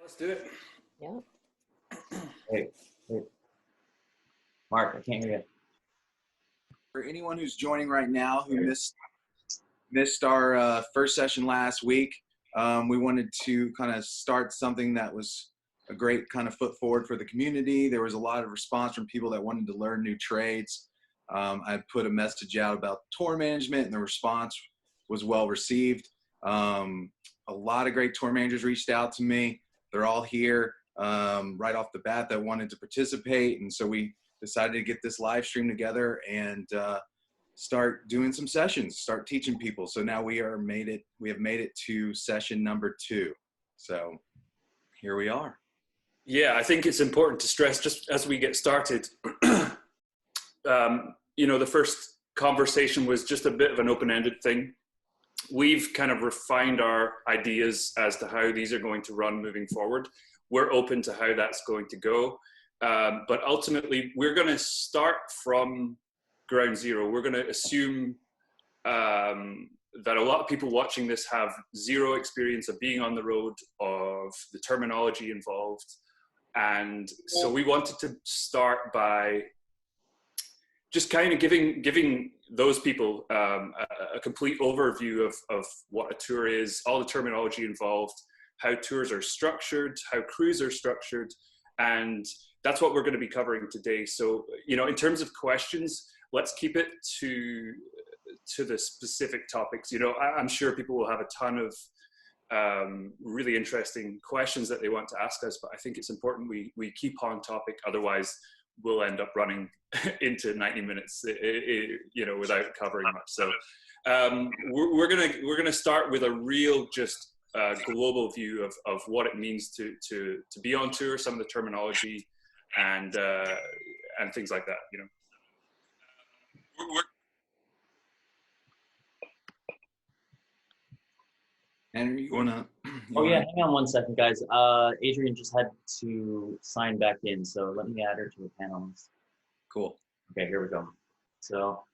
Let's do it. Yeah. Hey, Mark, I can't hear you. For anyone who's joining right now who missed our first session last week, we wanted to kind of start something that was a great kind of foot forward for the community. There was a lot of response from people that wanted to learn new trades. I put a message out about tour management, and the response was well received. A lot of great tour managers reached out to me. They're all here right off the bat that wanted to participate, and so we decided to get this live stream together and start doing some sessions, start teaching people. So now we have made it to session number 2. So here we are. Yeah, I think it's important to stress just as we get started, the first conversation was just a bit of an open-ended thing. We've kind of refined our ideas as to how these are going to run moving forward. We're open to how that's going to go. But ultimately, we're going to start from ground zero. We're going to assume that a lot of people watching this have zero experience of being on the road, of the terminology involved. And so we wanted to start by just kind of giving those people a complete overview of what a tour is, all the terminology involved, how tours are structured, how crews are structured, and that's what we're going to be covering today. So, in terms of questions, let's keep it to the specific topics. I'm sure people will have a ton of really interesting questions that they want to ask us, but I think it's important we keep on topic. Otherwise, we'll end up running into 90 minutes, without covering much. So we're gonna start with a real just global view of what it means to be on tour, some of the terminology, and things like that. Andrew, you wanna? Hang on one second, guys. Adrianne just had to sign back in, so let me add her to the panelist. Cool. Okay, here we go. So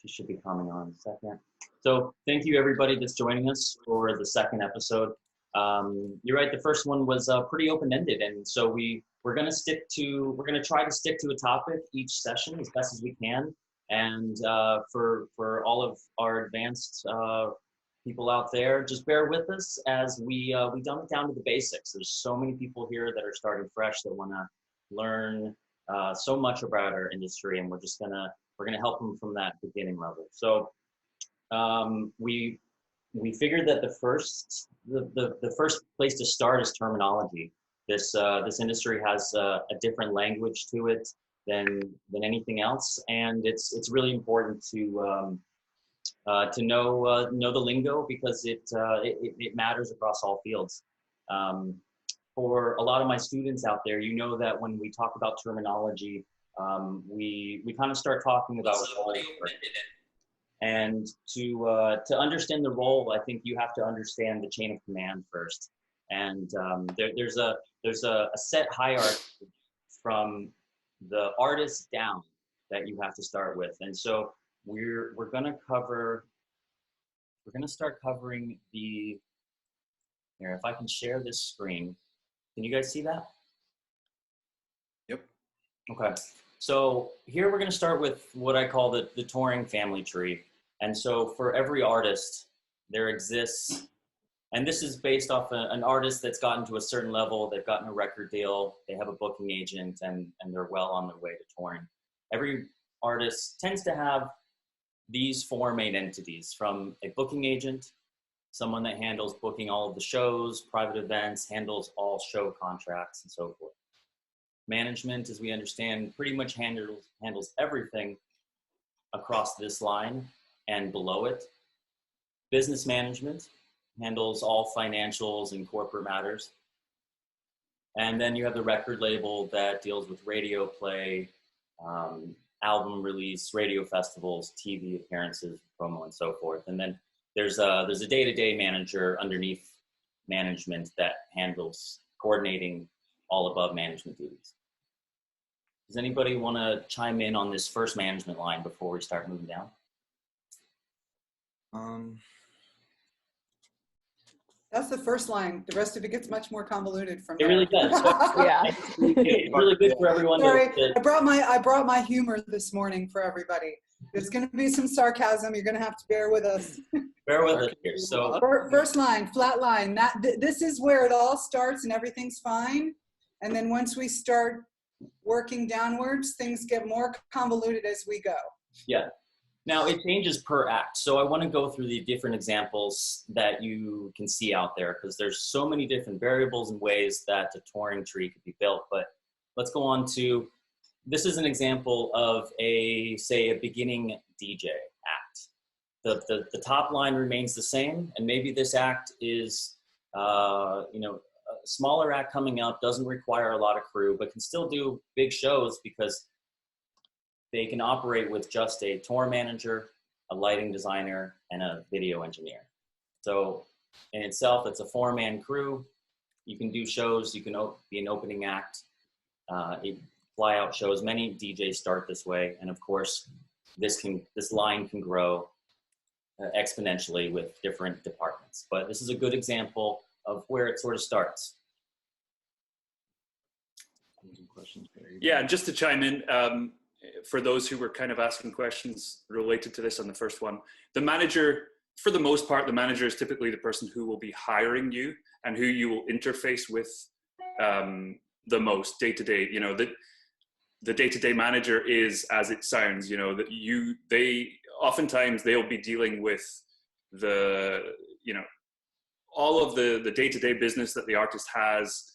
she should be coming on in a second. So thank you everybody that's joining us for the second episode. You're right, the first one was pretty open-ended, and so we're gonna try to stick to a topic each session as best as we can. And for all of our advanced people out there, just bear with us as we dumb it down to the basics. There's so many people here that are starting fresh that want to learn so much about our industry, and we're gonna help them from that beginning level. So we figured that the first place to start is terminology. This industry has a different language to it than anything else, and it's really important to know the lingo, because it matters across all fields. For a lot of my students out there, that when we talk about terminology, we kind of start talking about role. And to understand the role, I think you have to understand the chain of command first. And there's a set hierarchy from the artist down that you have to start with. And so we're going to start covering here, if I can share this screen. Can you guys see that? Yep. Okay. So here we're going to start with what I call the touring family tree. And so for every artist, there exists, and this is based off an artist that's gotten to a certain level, they've gotten a record deal, they have a booking agent, and they're well on their way to touring. Every artist tends to have these 4 main entities: from a booking agent, someone that handles booking all of the shows, private events, handles all show contracts, and so forth. Management, as we understand, pretty much handles everything across this line and below it. Business management handles all financials and corporate matters. And then you have the record label that deals with radio play, album release, radio festivals, TV appearances, promo, and so forth. And then there's a day-to-day manager underneath management that handles coordinating all above management duties. Does anybody want to chime in on this first management line before we start moving down? That's the first line. The rest of it gets much more convoluted from It there. really does. So, Yeah. it's really good for everyone. Sorry, I brought my humor this morning for everybody. There's going to be some sarcasm. You're going to have to bear with us. Bear with us here. So First line, flat line. This is where it all starts and everything's fine. And then once we start working downwards, things get more convoluted as we go. yeah. Now it changes per act. So I want to go through the different examples that you can see out there because there's so many different variables and ways that the touring tree could be built. But let's go on to, this is an example of say a beginning DJ act. The top line remains the same, and maybe this act is, a smaller act coming up, doesn't require a lot of crew, but can still do big shows because they can operate with just a tour manager, a lighting designer, and a video engineer. So in itself, it's a 4-man crew. You can do shows, you can be an opening act, fly out shows. Many DJs start this way. And of course, this line can grow exponentially with different departments. But this is a good example of where it sort of starts. Yeah, and just to chime in, for those who were kind of asking questions related to this on the first one, the manager, for the most part, the manager is typically the person who will be hiring you and who you will interface with the most day to day. You know, the day-to-day manager is, as it sounds, you know, that oftentimes they'll be dealing with all of the day-to-day business that the artist has,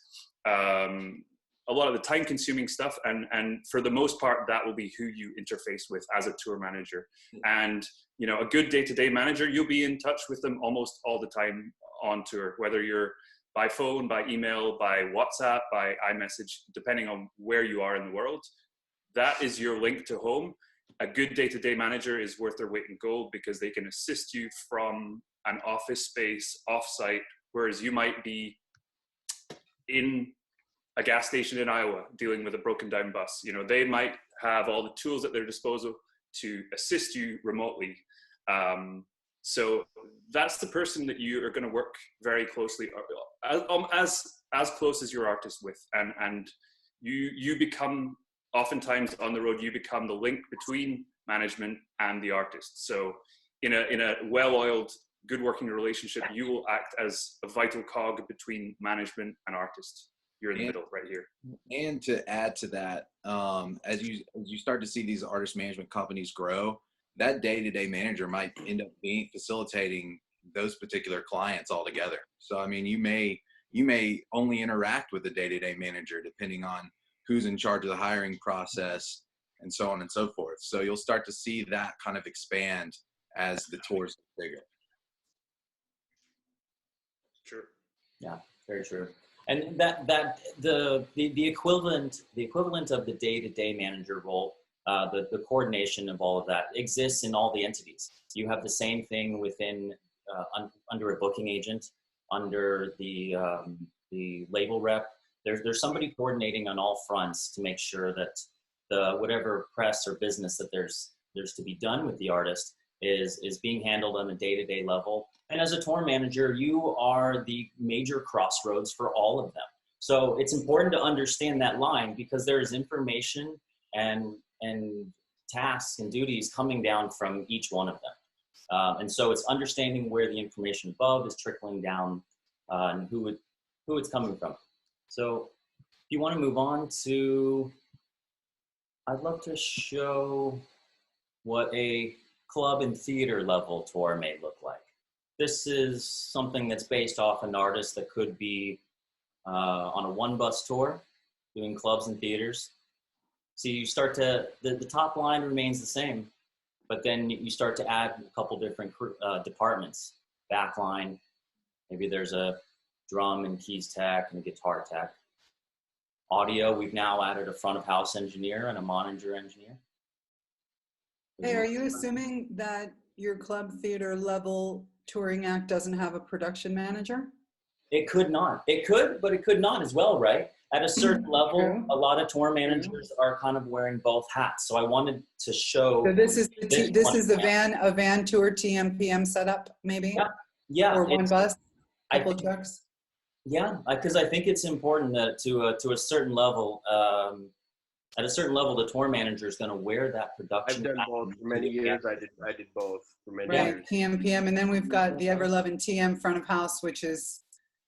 a lot of the time-consuming stuff, and for the most part, that will be who you interface with as a tour manager. And you know, a good day-to-day manager, you'll be in touch with them almost all the time on tour, whether you're by phone, by email, by WhatsApp, by iMessage, depending on where you are in the world. That is your link to home. A good day-to-day manager is worth their weight in gold because they can assist you from an office space off-site, whereas you might be in a gas station in Iowa dealing with a broken down bus. You know, they might have all the tools at their disposal to assist you remotely. So that's the person that you are going to work very closely, as close as your artist with, and you become, oftentimes on the road, you become the link between management and the artist. So in a well-oiled, good working relationship, you will act as a vital cog between management and artist. You're in the middle right here. And to add to that, as you start to see these artist management companies grow, that day-to-day manager might end up facilitating those particular clients altogether. So, I mean, you may only interact with the day-to-day manager depending on who's in charge of the hiring process and so on and so forth. So you'll start to see that kind of expand as the tours get bigger. Sure. Yeah, very true. And the equivalent of the day-to-day manager role, the coordination of all of that exists in all the entities. You have the same thing within under a booking agent, under the label rep. There's somebody coordinating on all fronts to make sure that the whatever press or business that there's to be done with the artist is being handled on a day-to-day level. And as a tour manager, you are the major crossroads for all of them. So it's important to understand that line because there's information and tasks and duties coming down from each one of them. And so it's understanding where the information above is trickling down and who it's coming from. So if you want to move on to, I'd love to show what a club and theater level tour may look like. This is something that's based off an artist that could be on a 1-bus tour, doing clubs and theaters. So you start to, the top line remains the same, but then you start to add a couple different departments. Back line, maybe there's a drum and keys tech and a guitar tech. Audio, we've now added a front of house engineer and a monitor engineer. Hey, are you assuming that your club theater level touring act doesn't have a production manager? It could not. It could, but it could not as well, right? At a certain level, True. a lot of tour managers are kind of wearing both hats. So I wanted to show. So this is this a van tour TMPM setup, maybe? Yeah. Or one bus? I couple think, trucks. yeah, because I think it's important that to a certain level, at a certain level, the tour manager is going to wear that production. I've done both for many years. I did both for many Right, years. PM, PM, and then we've got the ever-loving TM front of house, which is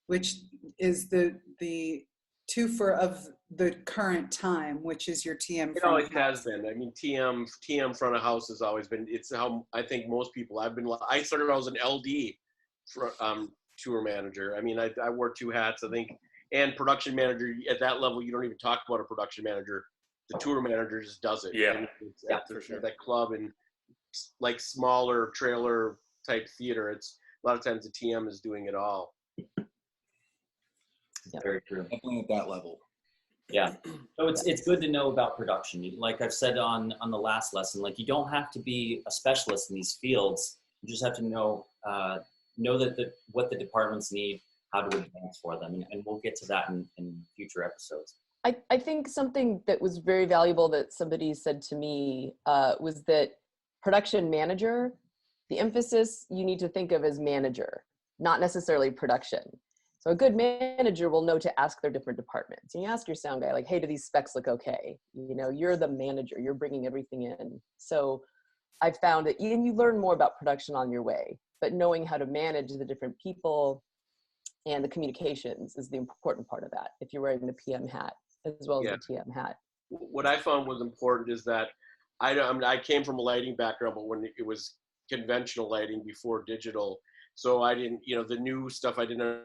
the twofer of the current time, which is your TM It front always of house. has been. I mean, TM front of house has always been. It's how I think most people. I started out as an LD tour manager. I mean, I wore two hats, I think, and production manager. At that level, you don't even talk about a production manager. The tour manager just does it. Yeah. And it's Yeah, at for sure. that club and like smaller trailer type theater. It's a lot of times the TM is doing it all. Very true. Definitely at that level. Yeah. So it's good to know about production. Like I've said on the last lesson, like you don't have to be a specialist in these fields. You just have to know that what the departments need, how to advance for them, and we'll get to that in future episodes. I think something that was very valuable that somebody said to me was that production manager, the emphasis you need to think of as manager, not necessarily production. So a good manager will know to ask their different departments. And you ask your sound guy, like, hey, do these specs look okay? You know, you're the manager, you're bringing everything in. So I've found that you learn more about production on your way, but knowing how to manage the different people and the communications is the important part of that, if you're wearing the PM hat as well as the TM hat. What I found was important is that I came from a lighting background, but when it was conventional lighting before digital, so I didn't, the new stuff I didn't.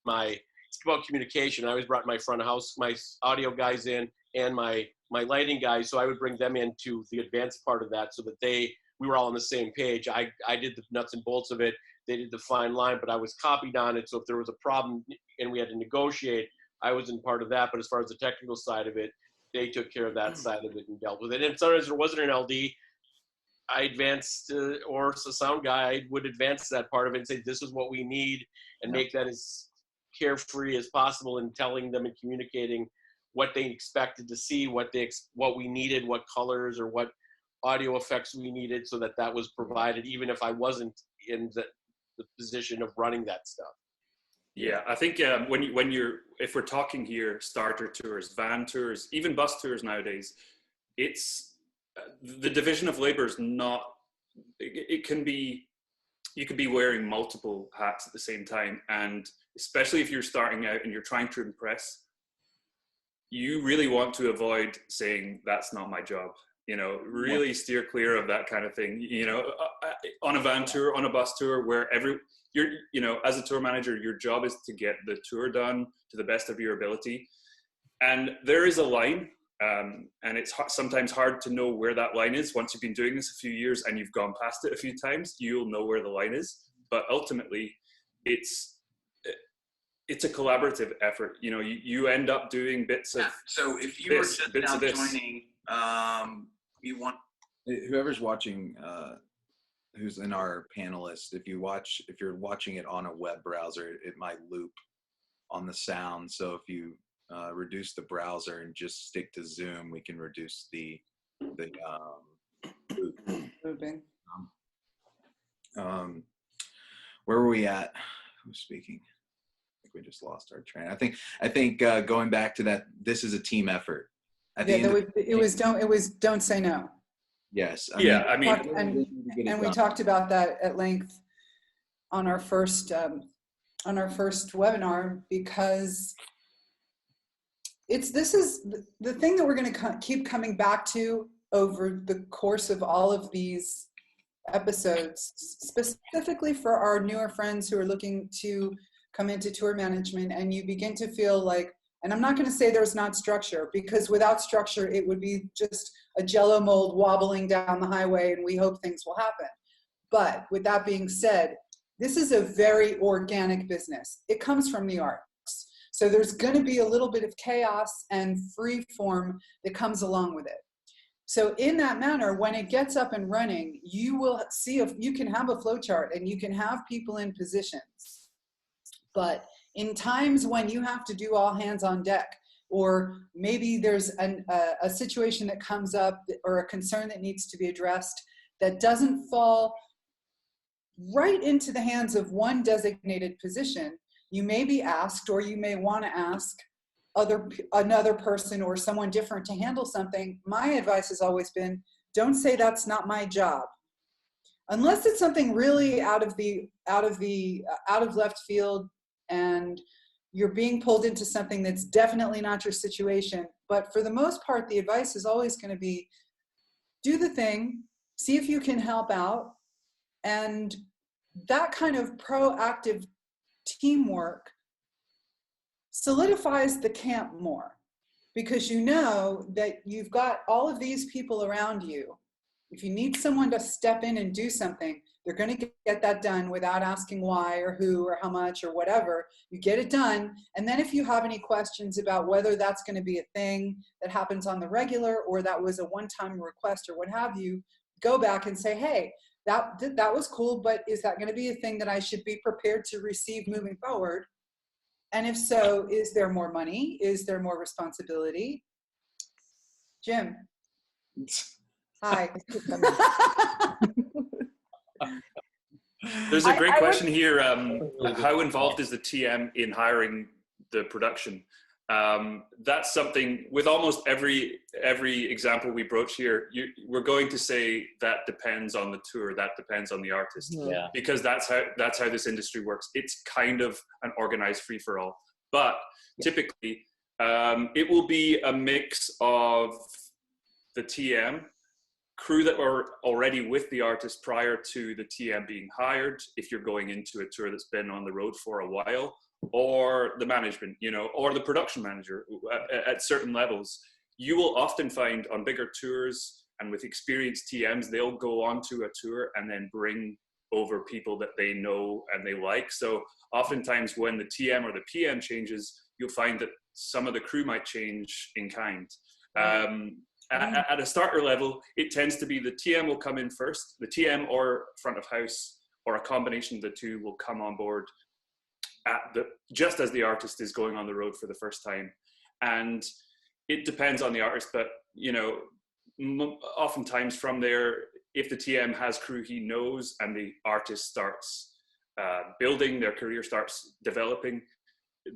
It's about communication. I always brought my front of house, my audio guys in, and my lighting guys, so I would bring them into the advanced part of that, so that we were all on the same page. I did the nuts and bolts of it. They did the fine line, but I was copied on it. So if there was a problem and we had to negotiate, I wasn't part of that. But as far as the technical side of it, they took care of that side of it and dealt with it. And sometimes there wasn't an LD. I advanced, or a sound guy, I would advance that part of it and say, this is what we need, and make that as carefree as possible in telling them and communicating what they expected to see, what we needed, what colors or what audio effects we needed, so that was provided, even if I wasn't in the position of running that stuff. Yeah, I think if we're talking here, starter tours, van tours, even bus tours nowadays, it's the division of labor is not. You can be wearing multiple hats at the same time, and especially if you're starting out and you're trying to impress, you really want to avoid saying that's not my job. Really steer clear of that kind of thing. On a van tour, on a bus tour, where as a tour manager, your job is to get the tour done to the best of your ability. And there is a line, and it's sometimes hard to know where that line is. Once you've been doing this a few years and you've gone past it a few times, you'll know where the line is. But ultimately, it's a collaborative effort. You end up doing bits of. So if you were just now joining, you want whoever's watching, who's in our panelist, if you're watching it on a web browser, it might loop on the sound. So if you reduce the browser and just stick to Zoom, we can reduce the Looping. Where were we at? Who's speaking? I think we just lost our train. I think going back to that, this is a team effort. It was don't say no. Yes. And we talked about that at length on our first webinar, because this is the thing that we're going to keep coming back to over the course of all of these episodes, specifically for our newer friends who are looking to come into tour management, and you begin to feel like, and I'm not going to say there's not structure, because without structure, it would be just a jello mold wobbling down the highway and we hope things will happen. But with that being said, this is a very organic business. It comes from the arts. So there's going to be a little bit of chaos and free form that comes along with it. So in that manner, when it gets up and running, you will see if you can have a flow chart and you can have people in positions. But in times when you have to do all hands on deck, or maybe there's a situation that comes up or a concern that needs to be addressed that doesn't fall right into the hands of one designated position, you may be asked, or you may want to ask another person or someone different to handle something. My advice has always been, don't say that's not my job. Unless it's something really out of left field and you're being pulled into something that's definitely not your situation. But for the most part, the advice is always going to be, do the thing, see if you can help out. And that kind of proactive teamwork solidifies the camp more, because you know that you've got all of these people around you. If you need someone to step in and do something, they're going to get that done without asking why or who or how much or whatever. You get it done. And then if you have any questions about whether that's going to be a thing that happens on the regular, or that was a one-time request or what have you, go back and say, hey, that was cool, but is that going to be a thing that I should be prepared to receive moving forward? And if so, is there more money? Is there more responsibility? Jim. Hi. There's a great question here. How involved is the TM in hiring the production? That's something with almost every example we broach here, we're going to say that depends on the tour, that depends on the artist. Yeah. Because that's how this industry works. It's kind of an organized free-for-all. But typically, it will be a mix of the TM, crew that are already with the artist prior to the TM being hired, if you're going into a tour that's been on the road for a while, or the management, or the production manager at certain levels. You will often find on bigger tours and with experienced TMs, they'll go onto a tour and then bring over people that they know and they like. So oftentimes when the TM or the PM changes, you'll find that some of the crew might change in kind. At a starter level, it tends to be the TM will come in first. The TM or front of house or a combination of the two will come on board just as the artist is going on the road for the first time. And it depends on the artist, but oftentimes from there, if the TM has crew he knows and the artist starts building, their career starts developing,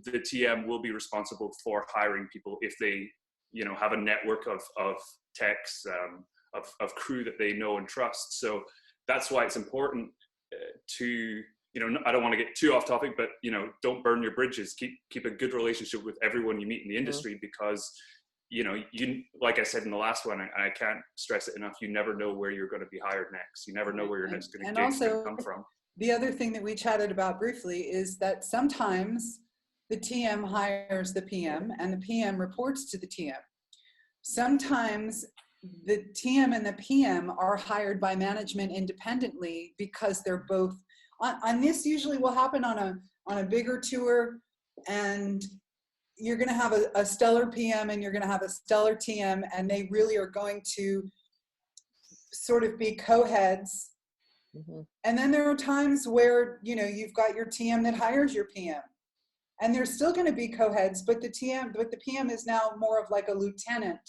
the TM will be responsible for hiring people if they have a network of techs, of crew that they know and trust. So that's why it's important to, I don't want to get too off topic, but, don't burn your bridges. Keep a good relationship with everyone you meet in the industry, because, you, like I said in the last one, I can't stress it enough, you never know where you're going to be hired next. You never know where your next gig's going to come from. The other thing that we chatted about briefly is that sometimes the TM hires the PM and the PM reports to the TM. Sometimes the TM and the PM are hired by management independently because they're both on this. Usually will happen on a bigger tour, and you're going to have a stellar PM and you're going to have a stellar TM, and they really are going to sort of be co-heads. Mm-hmm. And then there are times where you've got your TM that hires your PM, and they're still going to be co-heads, but the PM is now more of like a lieutenant.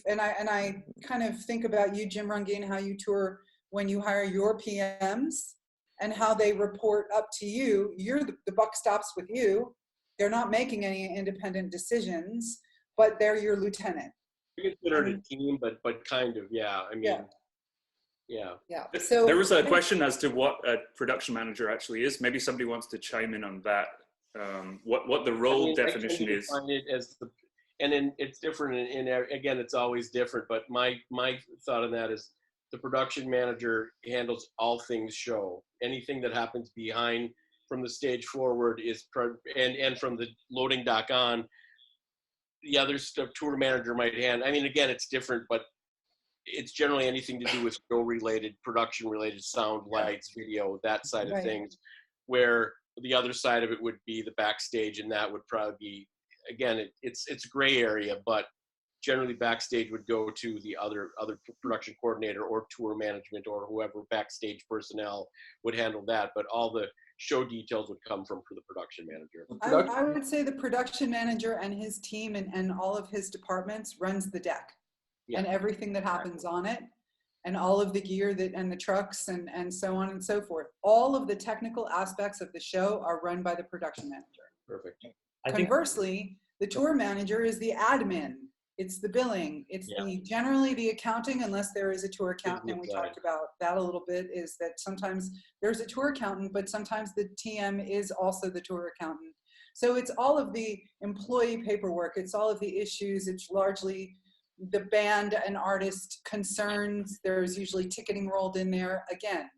And I kind of think about you, Jim Runge, and how you tour when you hire your PMs and how they report up to you. The buck stops with you. They're not making any independent decisions, but they're your lieutenant. You consider it a team, but kind of, yeah. I mean, yeah. So there was a question as to what a production manager actually is. Maybe somebody wants to chime in on that. What the role definition is. I find it as it's different again, it's always different, but my thought on that is the production manager handles all things show. Anything that happens behind, from the stage forward and from the loading dock on, the other stuff tour manager might handle. I mean, again, it's different, but it's generally anything to do with show related, production related, sound, lights, video, that side of things, where the other side of it would be the backstage, and that would probably be, again, it's a gray area, but generally backstage would go to the other production coordinator or tour management, or whoever backstage personnel would handle that. But all the show details would come from the production manager. I would say the production manager and his team and all of his departments runs the deck and everything that happens on it. and all of the gear and the trucks and so on and so forth. All of the technical aspects of the show are run by the production manager. Perfect. Conversely, the tour manager is the admin. It's the billing. It's generally the accounting, unless there is a tour accountant. And we talked about that a little bit, is that sometimes there's a tour accountant, but sometimes the TM is also the tour accountant. So it's all of the employee paperwork. It's all of the issues. It's largely the band and artist concerns. There's usually ticketing rolled in there. Again,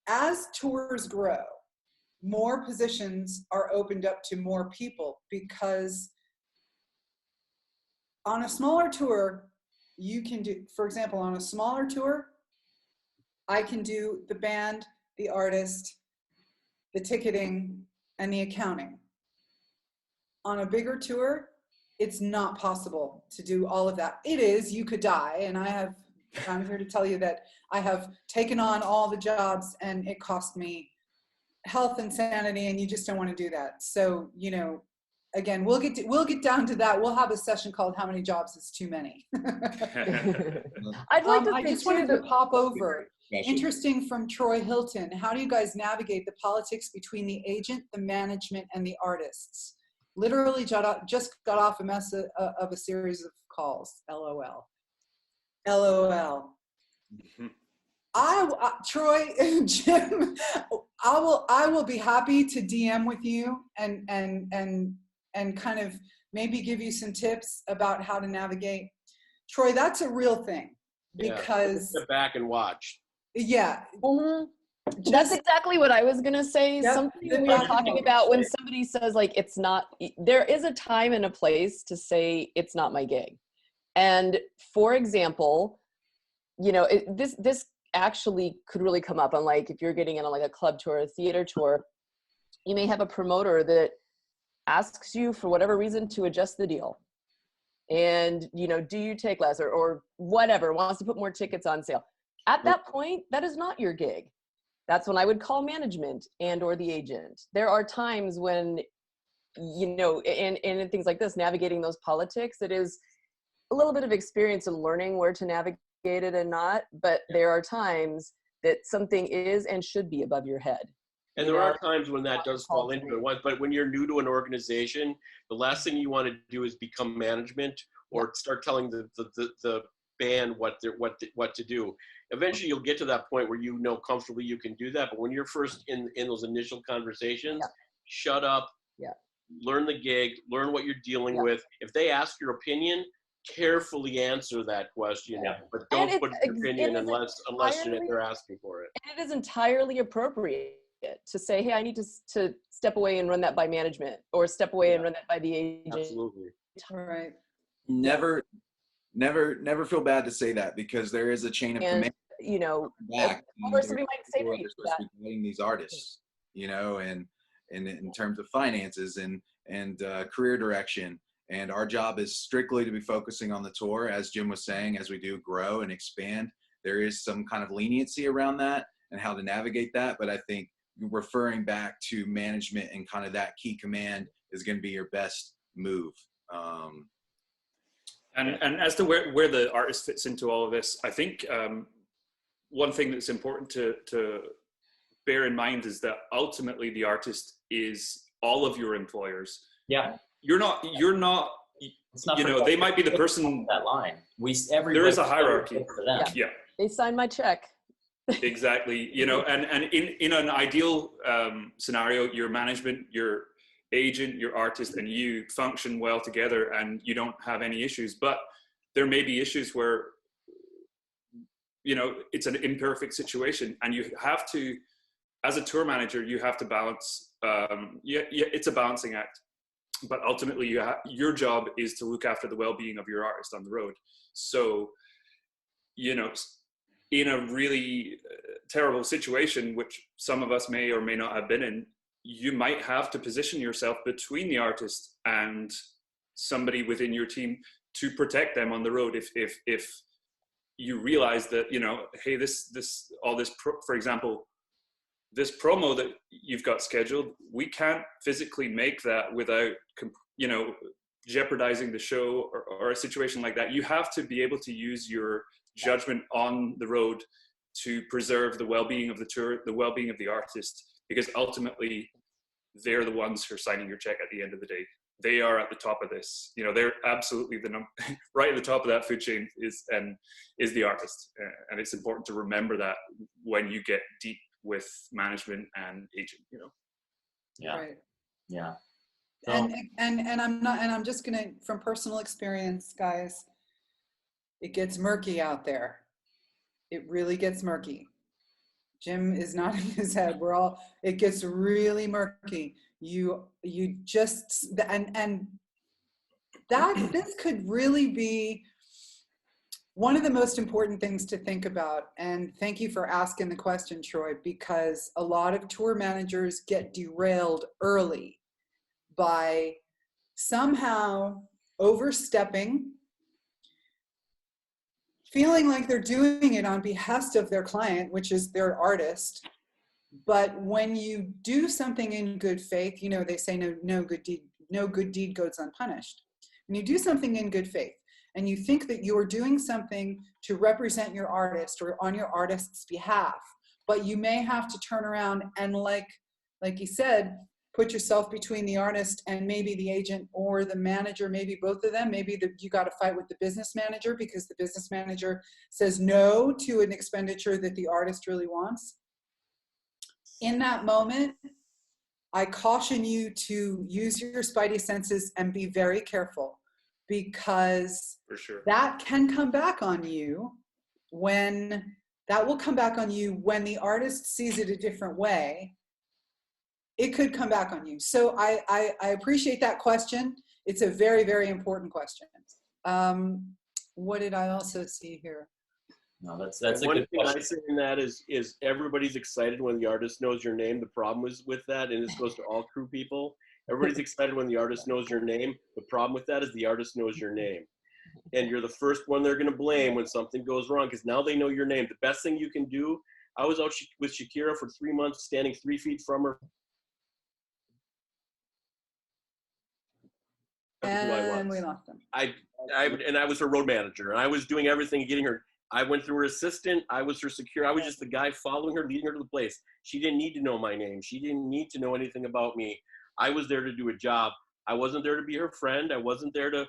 as tours grow, more positions are opened up to more people, because on a smaller tour, you can do, for example, on a smaller tour, I can do the band, the artist, the ticketing, and the accounting. On a bigger tour, it's not possible to do all of that. It is, you could die, and I'm here to tell you that I have taken on all the jobs and it cost me health and sanity, and you just don't want to do that. So, you know, again, we'll get down to that. We'll have a session called "How Many Jobs Is Too Many." I'd like to I think just wanted too to pop over. Discussion. Interesting from Troy Hilton. How do you guys navigate the politics between the agent, the management, and the artists? Literally just got off of a series of calls. LOL. LOL. Troy and Jim, I will be happy to DM with you and kind of maybe give you some tips about how to navigate. Troy, that's a real thing, because Sit back and watch. Yeah. That's exactly what I was gonna say. Yep. Something that we were talking about when somebody says like it's not, there is a time and a place to say it's not my gig. And for example, you know, this actually could really come up on, like, if you're getting in on like a club tour, a theater tour, you may have a promoter that asks you for whatever reason to adjust the deal. And, you know, do you take less or whatever, wants to put more tickets on sale. At that point, that is not your gig. That's when I would call management and or the agent. There are times when, you know, in things like this, navigating those politics, it is a little bit of experience in learning where to navigate it and not, but there are times that something is and should be above your head. And there are times when that does fall into it. But when you're new to an organization, the last thing you want to do is become management or start telling the band what to do. Eventually, you'll get to that point where you know comfortably you can do that. But when you're first in those initial conversations, shut up, learn the gig, learn what you're dealing with. If they ask your opinion, carefully answer that question, but don't put your opinion unless they're asking for it. And it is entirely appropriate to say, hey, I need to step away and run that by management, or step away and run that by the agent. Absolutely. All right. Never feel bad to say that, because there is a chain of command. You know, back, or somebody might say to you that. Guiding these artists, you know, and in terms of finances and career direction. And our job is strictly to be focusing on the tour. As Jim was saying, as we do grow and expand, there is some kind of leniency around that and how to navigate that. But I think referring back to management and kind of that key command is going to be your best move. And as to where the artist fits into all of this, I think one thing that's important to bear in mind is that ultimately the artist is all of your employers. Yeah. You're not, it's not, you know, they might be the person. That line. There is a hierarchy. For them. Yeah. They sign my check. Exactly. You know, and in an ideal scenario, your management, your agent, your artist, and you function well together and you don't have any issues. But there may be issues where, you know, it's an imperfect situation, and you have to, as a tour manager, you have to balance. It's a balancing act. But ultimately, your job is to look after the well-being of your artist on the road. So, you know, in a really terrible situation, which some of us may or may not have been in, you might have to position yourself between the artist and somebody within your team to protect them on the road. If you realize that, you know, hey, for example, this promo that you've got scheduled, we can't physically make that without, you know, jeopardizing the show or a situation like that. You have to be able to use your judgment on the road to preserve the well-being of the tour, the well-being of the artist, because ultimately they're the ones who are signing your check at the end of the day. They are at the top of this. You know, they're absolutely right at the top of that food chain is the artist, and it's important to remember that when you get deep with management and agent. You know. Yeah. Right. Yeah. So, And I'm just gonna, from personal experience, guys, it gets murky out there. It really gets murky. Jim is nodding his head. It gets really murky. You just, and that, this could really be one of the most important things to think about. And thank you for asking the question, Troy, because a lot of tour managers get derailed early by somehow overstepping, feeling like they're doing it on behest of their client, which is their artist. But when you do something in good faith, you know, they say no good deed goes unpunished. When you do something in good faith and you think that you're doing something to represent your artist or on your artist's behalf, but you may have to turn around and like you said, put yourself between the artist and maybe the agent or the manager, maybe both of them. Maybe you got to fight with the business manager because the business manager says no to an expenditure that the artist really wants. In that moment, I caution you to use your spidey senses and be very careful, because For sure. that can come back on you when the artist sees it a different way. It could come back on you. So I appreciate that question. It's a very, very important question. What did I also see here? no, that's a One good thing question. I say in that is everybody's excited when the artist knows your name. The problem is with that, and this goes to all crew people, everybody's excited when the artist knows your name. The problem with that is the artist knows your name. And you're the first one they're going to blame when something goes wrong, because now they know your name. The best thing you can do, I was out with Shakira for 3 months, standing 3 feet from her. And we lost them. I was her road manager, and I was doing everything, getting her. I went through her assistant. I was her secure. I was just the guy following her, leading her to the place. She didn't need to know my name. She didn't need to know anything about me. I was there to do a job. I wasn't there to be her friend. I wasn't there to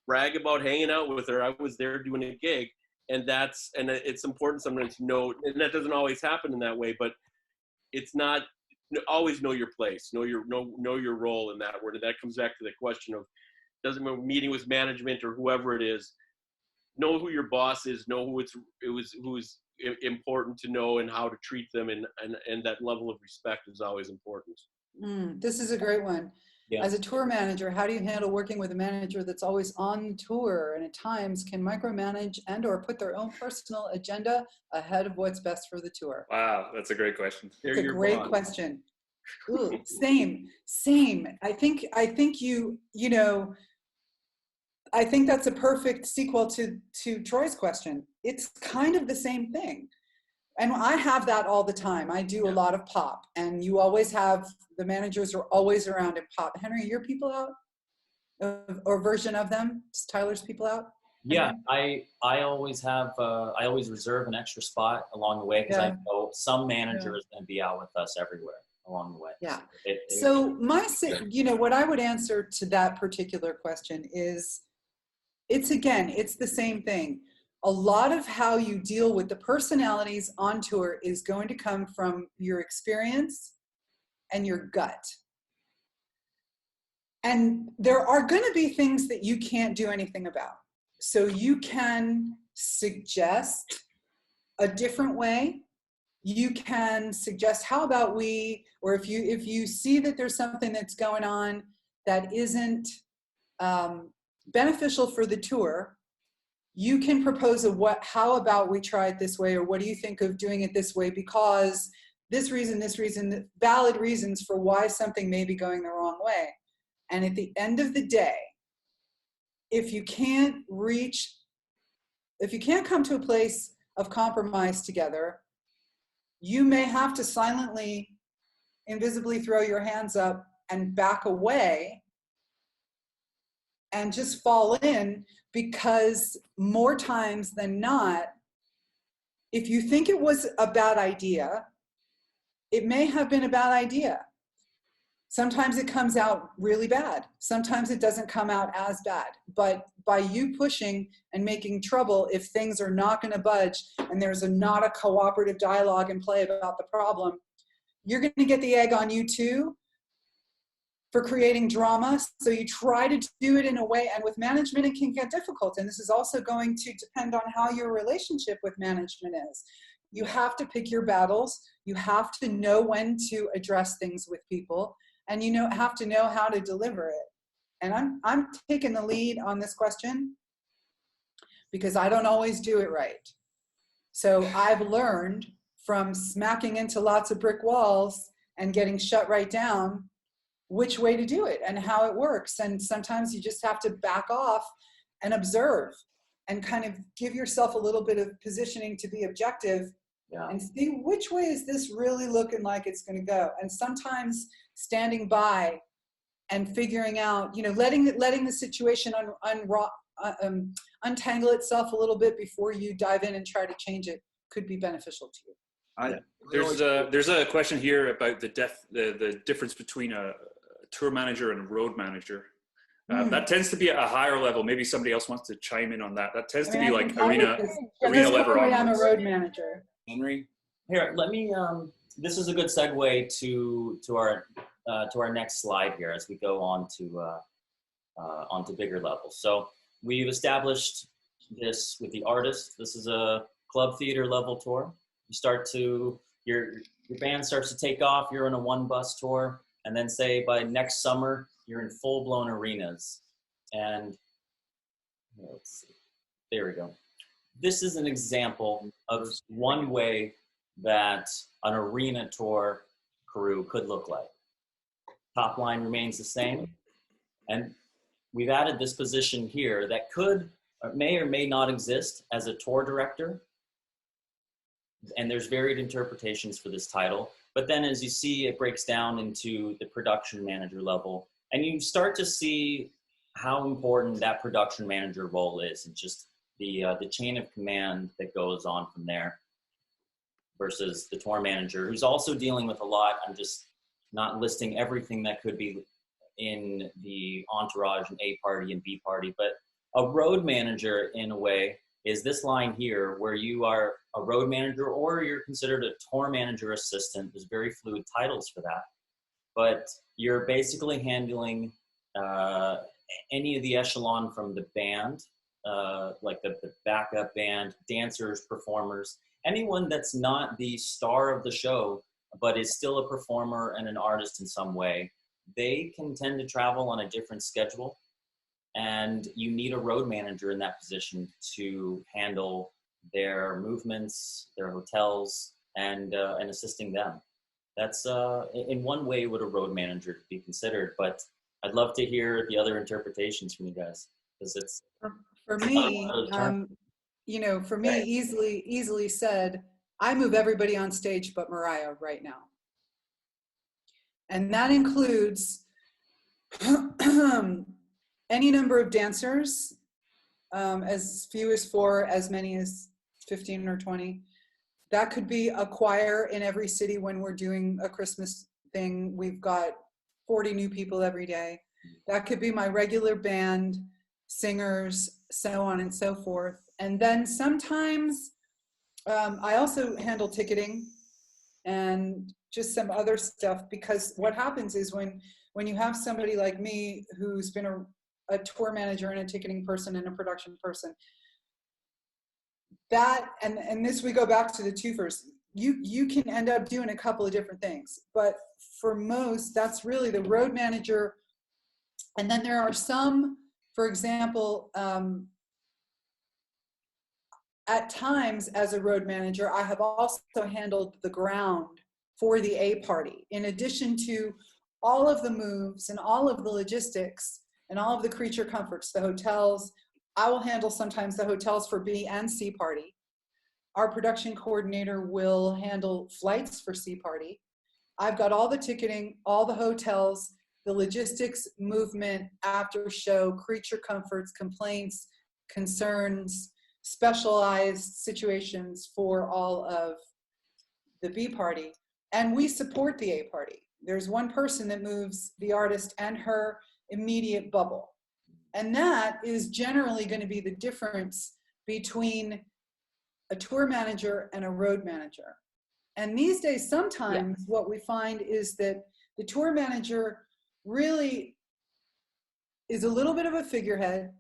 brag about hanging out with her. I was there doing a gig, and it's important sometimes to know, and that doesn't always happen in that way, but it's not. Always know your place, know your role in that word, and that comes back to the question of, doesn't matter meeting with management or whoever it is, know who your boss is, know who's important to know and how to treat them, and that level of respect is always important. This is a great one. Yeah. As a tour manager, how do you handle working with a manager that's always on tour and at times can micromanage and or put their own personal agenda ahead of what's best for the tour? Wow, that's a great question. It's a great question. Ooh, same. I think I think that's a perfect sequel to Troy's question. It's kind of the same thing. And I have that all the time. I do a lot of pop, and you always have, the managers are always around in pop. Henry, your people out? Or version of them? Is Tyler's people out? Yeah, I always have, I always reserve an extra spot along the way, because I know some manager is going to be out with us everywhere along the way. Yeah. So what I would answer to that particular question is, it's the same thing. A lot of how you deal with the personalities on tour is going to come from your experience and your gut. And there are going to be things that you can't do anything about. So you can suggest a different way. You can suggest, how about or if you see that there's something that's going on that isn't beneficial for the tour, you can propose how about we try it this way, or what do you think of doing it this way, because this reason, valid reasons for why something may be going the wrong way. And at the end of the day, if you can't come to a place of compromise together, you may have to silently, invisibly throw your hands up and back away and just fall in, because more times than not, if you think it was a bad idea, it may have been a bad idea. Sometimes it comes out really bad. Sometimes it doesn't come out as bad. But by you pushing and making trouble, if things are not going to budge and there's not a cooperative dialogue in play about the problem, you're going to get the egg on you too for creating drama. So you try to do it in a way, and with management, it can get difficult. And this is also going to depend on how your relationship with management is. You have to pick your battles. You have to know when to address things with people, and you have to know how to deliver it. And I'm taking the lead on this question because I don't always do it right. So I've learned from smacking into lots of brick walls and getting shut right down which way to do it and how it works. And sometimes you just have to back off and observe and kind of give yourself a little bit of positioning to be objective. Yeah. And see which way is this really looking like it's going to go. And sometimes standing by and figuring out, letting the situation untangle itself a little bit before you dive in and try to change it could be beneficial to you. There's a question here about the difference between a tour manager and a road manager. That tends to be at a higher level. Maybe somebody else wants to chime in on that. That tends to be like arena level. I'm a road manager. Henry, here, let me. This is a good segue to our next slide here as we go on to bigger levels. So we've established this with the artist. This is a club theater level tour. You start to your band starts to take off. You're in a 1-bus tour, and then say by next summer you're in full-blown arenas. And let's see, there we go. This is an example of one way that an arena tour crew could look like. Top line remains the same, and we've added this position here that may or may not exist as a tour director. And there's varied interpretations for this title. But then as you see, it breaks down into the production manager level. And you start to see how important that production manager role is, and just the chain of command that goes on from there versus the tour manager, who's also dealing with a lot. I'm just not listing everything that could be in the entourage and A party and B party. But a road manager, in a way, is this line here where you are a road manager or you're considered a tour manager assistant. There's very fluid titles for that. But you're basically handling any of the echelon from the band, like the backup band, dancers, performers, anyone that's not the star of the show, but is still a performer and an artist in some way. They can tend to travel on a different schedule. And you need a road manager in that position to handle their movements, their hotels, and assisting them. That's in one way what a road manager could be considered. But I'd love to hear the other interpretations from you guys, because it's for me. For me, easily said. I move everybody on stage but Mariah right now, and that includes any number of dancers, as few as 4, as many as 15 or 20. That could be a choir in every city. When we're doing a Christmas thing, we've got 40 new people every day. That could be my regular band, singers, so on and so forth. And then sometimes I also handle ticketing and just some other stuff, because what happens is when you have somebody like me who's been a tour manager and a ticketing person and a production person, that and this, we go back to the twofers, you can end up doing a couple of different things, but for most, that's really the road manager. And then there are some, for example, at times as a road manager, I have also handled the ground for the A party, in addition to all of the moves and all of the logistics and all of the creature comforts, the hotels. I will handle sometimes the hotels for B and C party. Our production coordinator will handle flights for C party. I've got all the ticketing, all the hotels, the logistics, movement, after show, creature comforts, complaints, concerns, specialized situations for all of the B party. And we support the A party. There's one person that moves the artist and her immediate bubble. And that is generally going to be the difference between a tour manager and a road manager. And these days, sometimes what we find is that the tour manager really is a little bit of a figurehead.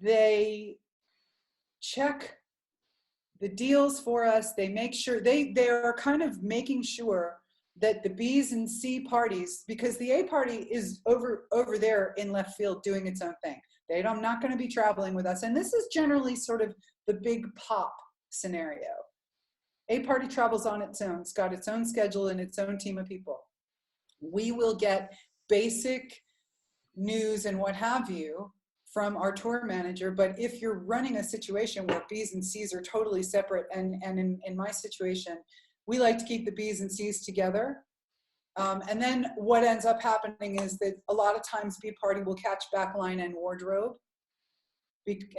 They check the deals for us. They make sure, they are kind of making sure that the B's and C parties, because the A party is over there in left field doing its own thing. I'm not going to be traveling with us. And this is generally sort of the big pop scenario. A party travels on its own. It's got its own schedule and its own team of people. We will get basic news and what have you from our tour manager. But if you're running a situation where B's and C's are totally separate, and in my situation, we like to keep the B's and C's together. And then what ends up happening is that a lot of times B party will catch backline and wardrobe,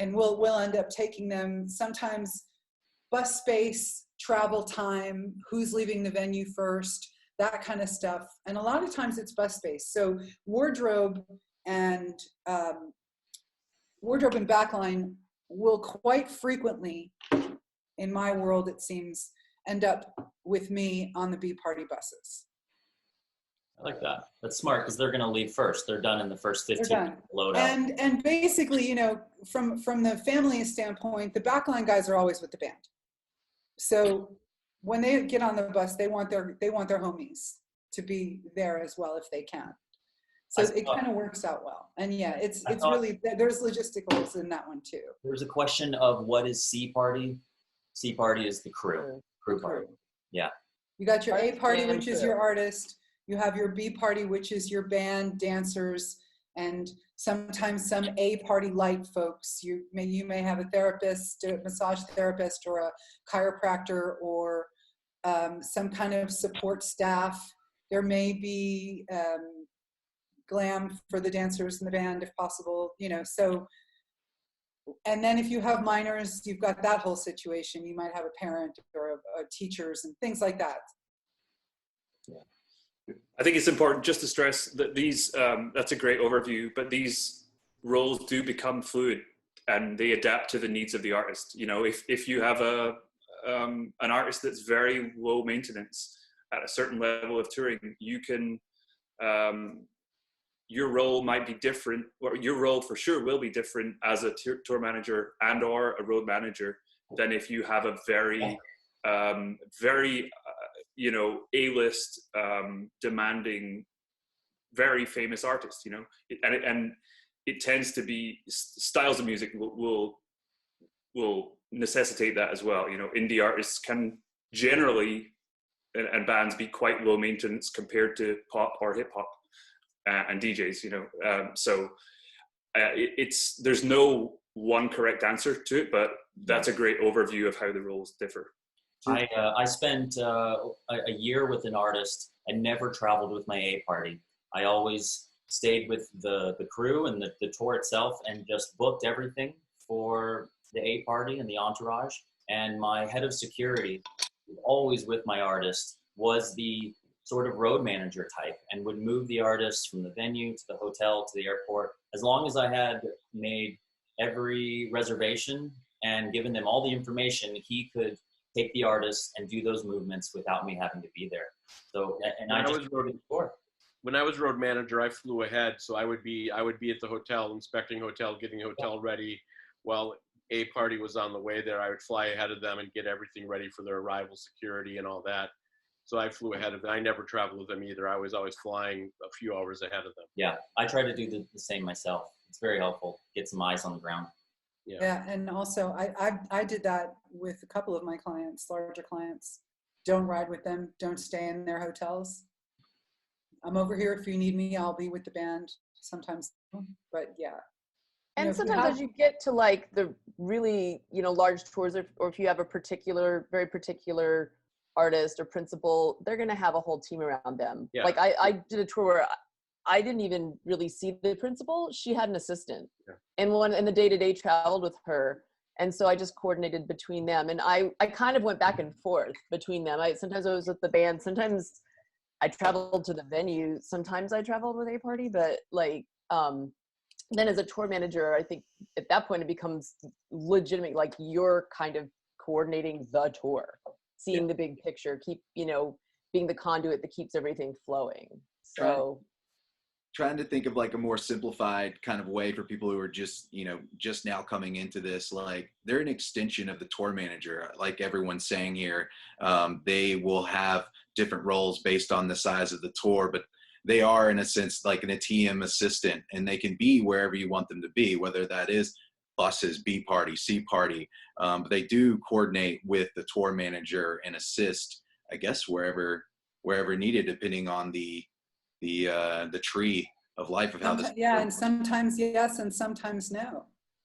and we'll end up taking them, sometimes bus space, travel time, who's leaving the venue first, that kind of stuff. And a lot of times it's bus space. So wardrobe and backline will quite frequently, in my world it seems, end up with me on the B party buses. I like that. That's smart, because they're going to leave first. They're done in the first 15 load out. And basically, you know, from the family standpoint, the backline guys are always with the band. So when they get on the bus, they want their homies to be there as well if they can. So it kind of works out well. And yeah, it's really, there's logisticals in that one too. There's a question of what is C party? C party is the crew party. Yeah. You got your A party, which is your artist. You have your B party, which is your band, dancers, and sometimes some A party light folks. You may have a therapist, a massage therapist, or a chiropractor, or some kind of support staff. There may be glam for the dancers in the band if possible, you know. So, and then if you have minors, you've got that whole situation. You might have a parent or a teachers and things like that. Yeah. I think it's important just to stress that these, that's a great overview, but these roles do become fluid and they adapt to the needs of the artist. You know, if you have an artist that's very low maintenance at a certain level of touring, you can, your role might be different, or your role for sure will be different as a tour manager and or a road manager than if you have a very, you know, A-list, demanding, very famous artist, you know, and it tends to be, styles of music will necessitate that as well. You know, indie artists can generally, and bands, be quite low maintenance compared to pop or hip hop and DJs, you know. So there's no one correct answer to it, but that's a great overview of how the roles differ. I spent a year with an artist and never traveled with my A party. I always stayed with the crew and the tour itself and just booked everything for the A party and the entourage. And my head of security, always with my artist, was the sort of road manager type and would move the artists from the venue to the hotel to the airport. As long as I had made every reservation and given them all the information, he could take the artists and do those movements without me having to be there. So, and I just wrote it before. When I was road manager, I flew ahead, so I would be at the hotel, inspecting hotel, getting hotel ready. While A party was on the way there, I would fly ahead of them and get everything ready for their arrival, security and all that. So I flew ahead of them. I never traveled with them either. I was always flying a few hours ahead of them. Yeah, I try to do the same myself. It's very helpful. Get some eyes on the ground. Yeah, and also I did that with a couple of my clients, larger clients. Don't ride with them. Don't stay in their hotels. I'm over here if you need me. I'll be with the band sometimes, but yeah. And you know, sometimes as you get to like the really, you know, large tours, or if you have a very particular artist or principal, they're going to have a whole team around them. Yeah. Like I did a tour where I didn't even really see the principal. She had an assistant, Yeah. and one in the day-to-day traveled with her. And so I just coordinated between them, and I kind of went back and forth between them. Sometimes I was with the band, sometimes I traveled to the venue, sometimes I traveled with a party, but like, then as a tour manager, I think at that point it becomes legitimate, like you're kind of coordinating the tour, seeing the big picture, being the conduit that keeps everything flowing. So trying to think of like a more simplified kind of way for people who are just now coming into this. Like, they're an extension of the tour manager, like everyone's saying here. They will have different roles based on the size of the tour, but they are in a sense like an ATM assistant, and they can be wherever you want them to be, whether that is buses, B party, C party. But they do coordinate with the tour manager and assist, I guess, wherever needed, depending on the tree of life of how this. Yeah, and sometimes yes, and sometimes no,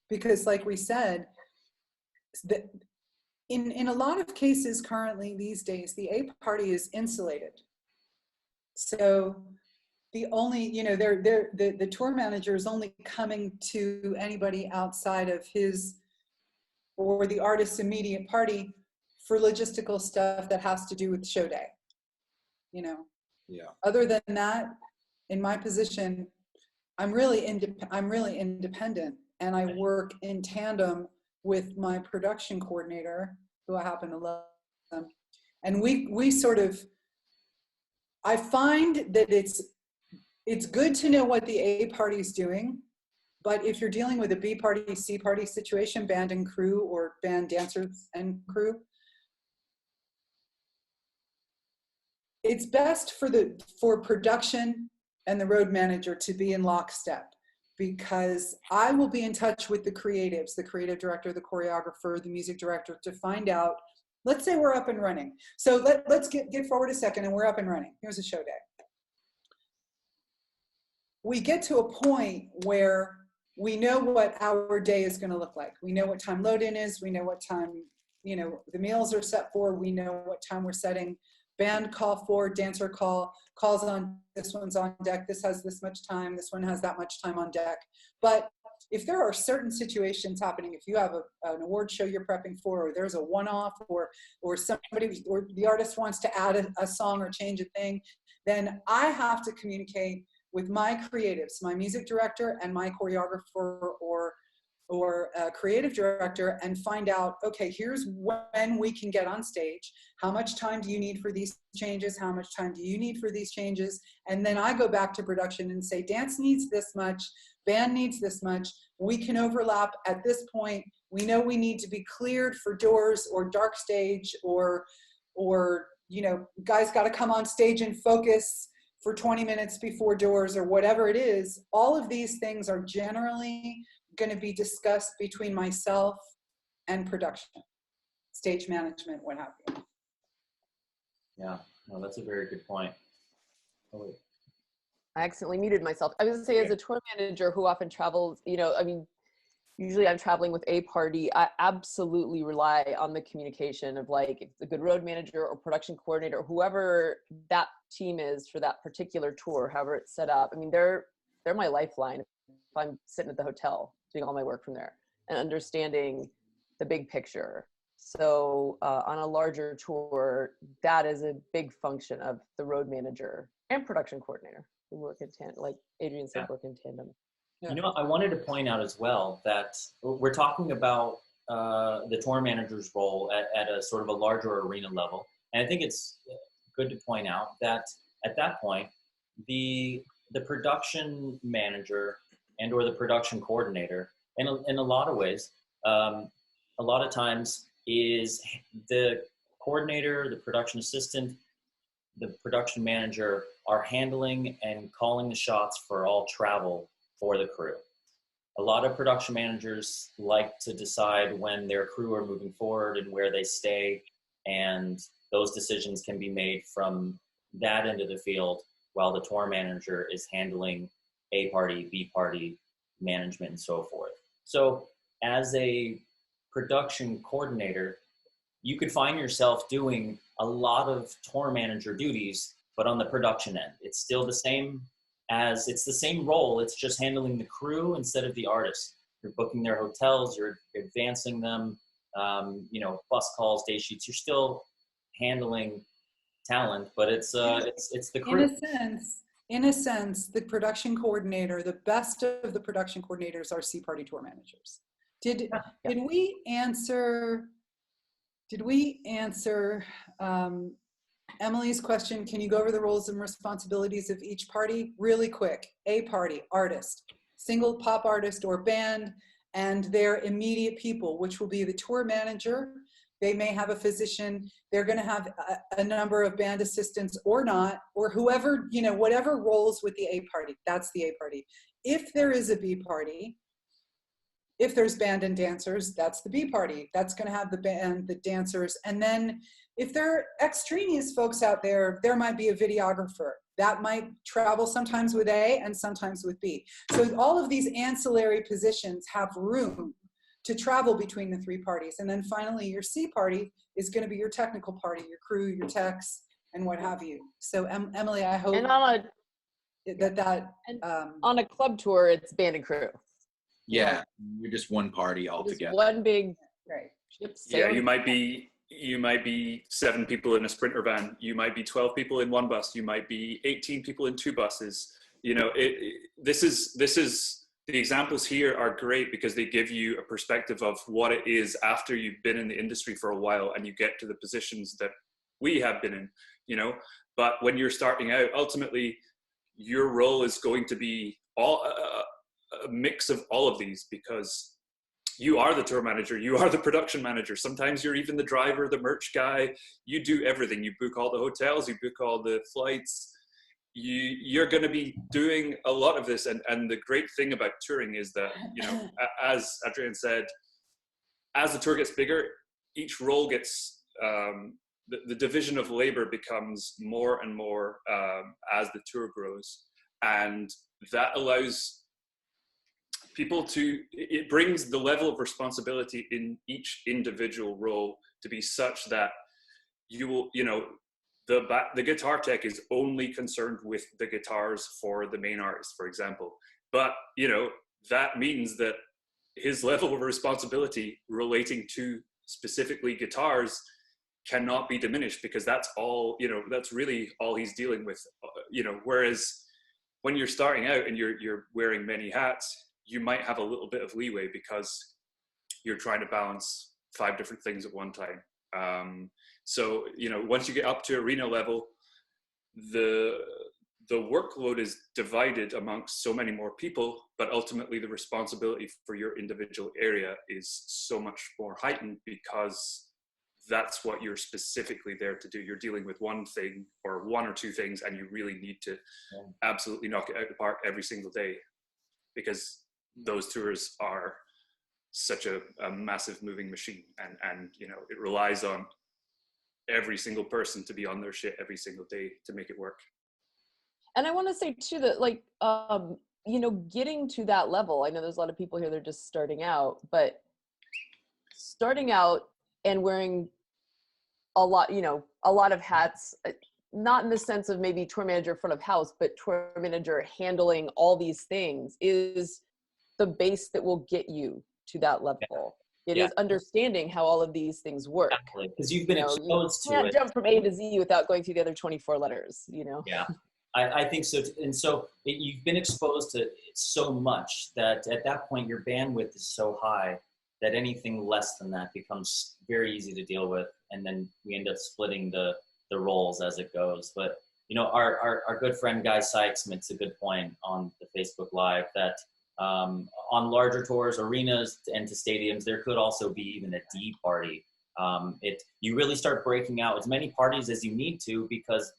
because like we said, in a lot of cases currently these days, the A party is insulated. So the only, the tour manager is only coming to anybody outside of his or the artist's immediate party for logistical stuff that has to do with show day. Yeah. Other than that, in my position, I'm really independent, and I work in tandem with my production coordinator, who I happen to love them. And we sort of, I find that it's good to know what the A party is doing, but if you're dealing with a B party, C party situation, band and crew, or band dancers and crew, it's best for production and the road manager to be in lockstep, because I will be in touch with the creatives, the creative director, the choreographer, the music director, to find out, let's say we're up and running. So let's get forward a second and we're up and running. Here's a show day. We get to a point where we know what our day is going to look like. We know what time load in is. We know what time, the meals are set for. We know what time we're setting band call for, dancer calls on, this one's on deck, this has this much time, this one has that much time on deck. But if there are certain situations happening, if you have an award show you're prepping for, or there's a one-off, or somebody, or the artist wants to add a song or change a thing, then I have to communicate with my creatives, my music director and my choreographer or a creative director, and find out, okay, here's when we can get on stage. How much time do you need for these changes? How much time do you need for these changes? And then I go back to production and say, dance needs this much, band needs this much. We can overlap at this point. We know we need to be cleared for doors or dark stage, or guys got to come on stage and focus for 20 minutes before doors, or whatever it is. All of these things are generally going to be discussed between myself and production, stage management, what have you. Yeah, no, that's a very good point. Oh, wait. I accidentally muted myself. I was going to say, as a tour manager who often travels, usually I'm traveling with a party. I absolutely rely on the communication of, like, if the good road manager or production coordinator, or whoever that team is for that particular tour, however it's set up. They're my lifeline. If I'm sitting at the hotel doing all my work from there and understanding the big picture. So on a larger tour, that is a big function of the road manager and production coordinator, who work in tandem, like Adrianne said, work in tandem. Yeah. I wanted to point out as well that we're talking about the tour manager's role at a sort of a larger arena level. And I think it's good to point out that at that point, the production manager and or the production coordinator, in a lot of ways, a lot of times is the coordinator, the production assistant, the production manager are handling and calling the shots for all travel for the crew. A lot of production managers like to decide when their crew are moving forward and where they stay, and those decisions can be made from that end of the field, while the tour manager is handling A party, B party management, and so forth. So as a production coordinator, you could find yourself doing a lot of tour manager duties, but on the production end. It's still the same as it's the same role. It's just handling the crew instead of the artist. You're booking their hotels, you're advancing them, bus calls, day sheets. You're still handling talent, but it's the crew. In a sense, the production coordinator, the best of the production coordinators are Sea Party tour managers. Did we answer Emily's question? Can you go over the roles and responsibilities of each party really quick? A party, artist, single pop artist or band, and their immediate people, which will be the tour manager. They may have a physician. They're going to have a number of band assistants or not, or whoever, whatever rolls with the A party. That's the A party. If there is a B party, if there's band and dancers, that's the B party. That's going to have the band, the dancers. And then if there are extraneous folks out there, there might be a videographer. That might travel sometimes with A and sometimes with B. So all of these ancillary positions have room to travel between the three parties. And then finally, your C party is going to be your technical party, your crew, your techs, and what have you. So Emily, I hope And on a club tour, it's band and crew. Yeah, you're just one party Just altogether. one big right. ship Yeah, sailing. you might be 7 people in a Sprinter van. You might be 12 people in one bus. You might be 18 people in 2 buses. This is the examples here are great because they give you a perspective of what it is after you've been in the industry for a while and you get to the positions that we have been in, But when you're starting out, ultimately, your role is going to be a mix of all of these because you are the tour manager, you are the production manager. Sometimes you're even the driver, the merch guy. You do everything. You book all the hotels, you book all the flights. You're going to be doing a lot of this. And the great thing about touring is that, as Adrianne said, as the tour gets bigger, each role gets, the division of labor becomes more and more as the tour grows. And that allows people it brings the level of responsibility in each individual role to be such that you will, the guitar tech is only concerned with the guitars for the main artist, for example. But, that means that his level of responsibility relating to specifically guitars cannot be diminished because that's all, that's really all he's dealing with, whereas when you're starting out and you're wearing many hats, you might have a little bit of leeway because you're trying to balance 5 different things at one time. So, once you get up to arena level, the workload is divided amongst so many more people, but ultimately the responsibility for your individual area is so much more heightened because that's what you're specifically there to do. You're dealing with one thing or 1 or 2 things, and you really need to absolutely knock it out of the park every single day because those tours are such a massive moving machine, and it relies on every single person to be on their shit every single day to make it work. And I want to say too that getting to that level, I know there's a lot of people here that are just starting out, but starting out and wearing a lot of hats, not in the sense of maybe tour manager front of house, but tour manager handling all these things is the base that will get you to that level. It is understanding how all of these things work. Exactly, because you've been exposed to it. You can't jump from A to Z without going through the other 24 letters, Yeah, I think so. And so you've been exposed to it so much that at that point your bandwidth is so high that anything less than that becomes very easy to deal with. And then we end up splitting the roles as it goes. But, our good friend Guy Sykes makes a good point on the Facebook Live that on larger tours, arenas, and to stadiums, there could also be even a D party. You really start breaking out as many parties as you need to because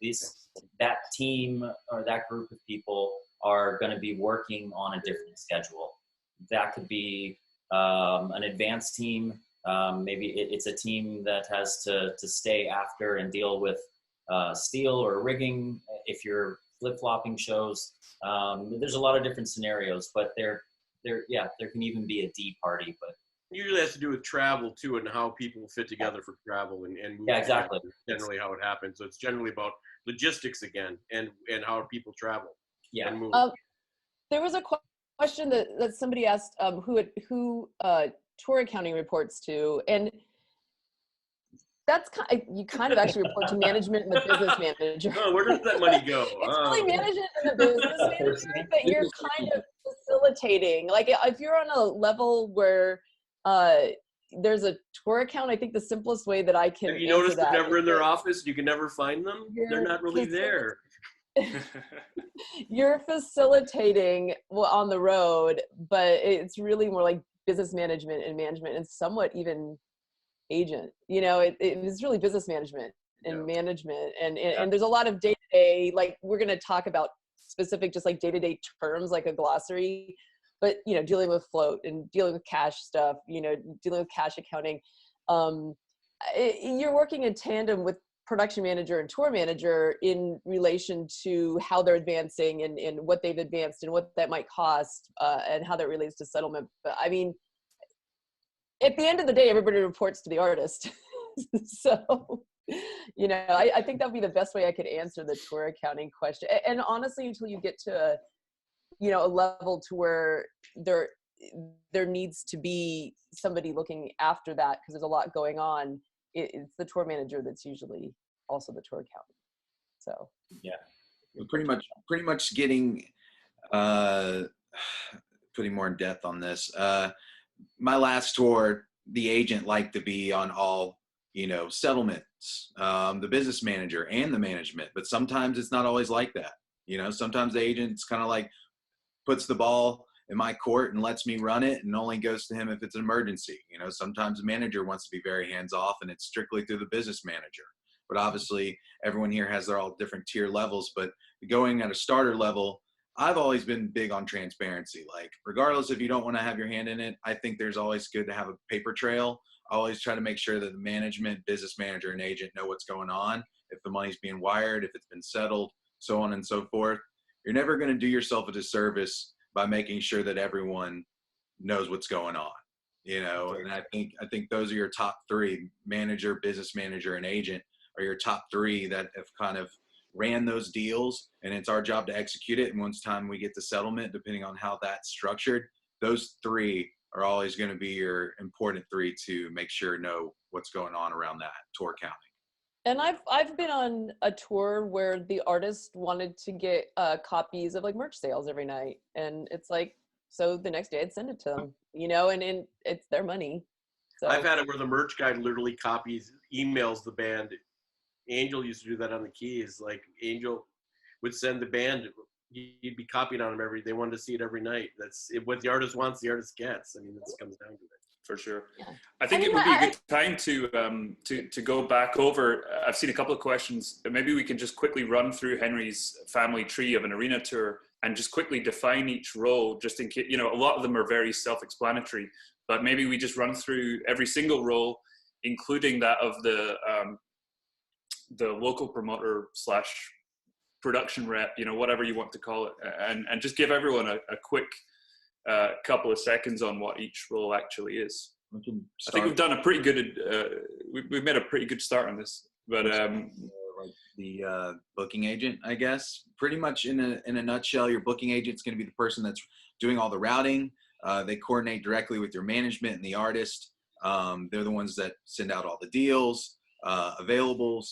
that team or that group of people are going to be working on a different schedule. That could be an advanced team. Maybe it's a team that has to stay after and deal with steel or rigging if you're flip-flopping shows. There's a lot of different scenarios, but there can even be a D party. But usually has to do with travel too and how people fit together for travel and moving. Yeah, exactly. Generally how it happens. So it's generally about logistics again and how people travel. Yeah. and move. There was a question that somebody asked who tour accounting reports to, and that's you kind of actually report to management and the business manager. Oh, where does that money go? It's really management and the business manager that you're kind of facilitating. Like if you're on a level where there's a tour account, I think the simplest way that I can Have you answer noticed that they're never is in their that office? You can never find them. They're not really there. you're facilitating on the road, but it's really more like business management and management, and somewhat even agent. You know, it's really business management and management, and there's a lot of day-to-day, like we're going to talk about specific just like day-to-day terms like a glossary, but you know, dealing with float and dealing with cash stuff, you know, dealing with cash accounting. You're working in tandem with production manager and tour manager in relation to how they're advancing and what they've advanced and what that might cost, and how that relates to settlement. But I mean, at the end of the day, everybody reports to the artist. So, you know, I think that would be the best way I could answer the tour accounting question. And honestly, until you get to, you know, a level to where there needs to be somebody looking after that, because there's a lot going on, it's the tour manager that's usually also the tour accountant. So yeah, pretty much getting putting more in depth on this. My last tour, the agent liked to be on all, you know, settlements, the business manager and the management, but sometimes it's not always like that. You know, sometimes the agent's kind of like puts the ball in my court and lets me run it and only goes to him if it's an emergency. You know, sometimes the manager wants to be very hands off and it's strictly through the business manager. But obviously everyone here has their all different tier levels, but going at a starter level, I've always been big on transparency. Like regardless if you don't want to have your hand in it, I think there's always good to have a paper trail. I always try to make sure that the management, business manager, and agent know what's going on, if the money's being wired, if it's been settled, so on and so forth. You're never going to do yourself a disservice by making sure that everyone knows what's going on, you know. And I think those are your top three: manager, business manager, and agent are your top three that have kind of ran those deals, and it's our job to execute it. And once time we get to settlement, depending on how that's structured, those three are always going to be your important three to make sure know what's going on around that tour counting. And I've been on a tour where the artist wanted to get copies of like merch sales every night, and it's like, so the next day I'd send it to them, you know, and it's their money. So I've had it where the merch guy literally emails the band. Angel used to do that on the keys. Like Angel would send the band, he'd be copying on them they wanted to see it every night. That's what the artist wants, the artist gets. I mean, this comes down to it. For sure. Yeah. I think it would be a good time to go back over. I've seen a couple of questions. Maybe we can just quickly run through Henry's family tree of an arena tour and just quickly define each role, just in case, you know, a lot of them are very self-explanatory, but maybe we just run through every single role, including that of the local promoter / production rep, you know, whatever you want to call it, and just give everyone a quick couple of seconds on what each role actually is. I think we've done a pretty good, we've made a pretty good start on this, but like the booking agent, I guess, pretty much in a nutshell, your booking agent's going to be the person that's doing all the routing. They coordinate directly with your management and the artist. They're the ones that send out all the deals, availables.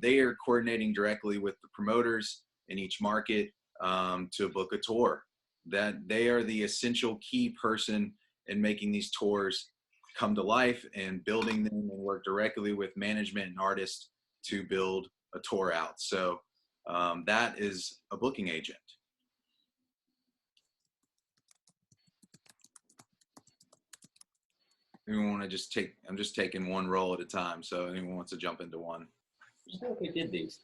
They are coordinating directly with the promoters in each market to book a tour. That they are the essential key person in making these tours come to life and building them, and work directly with management and artists to build a tour out. So that is a booking agent. Anyone want to just take, I'm just taking one role at a time. So anyone wants to jump into one. I think we did these.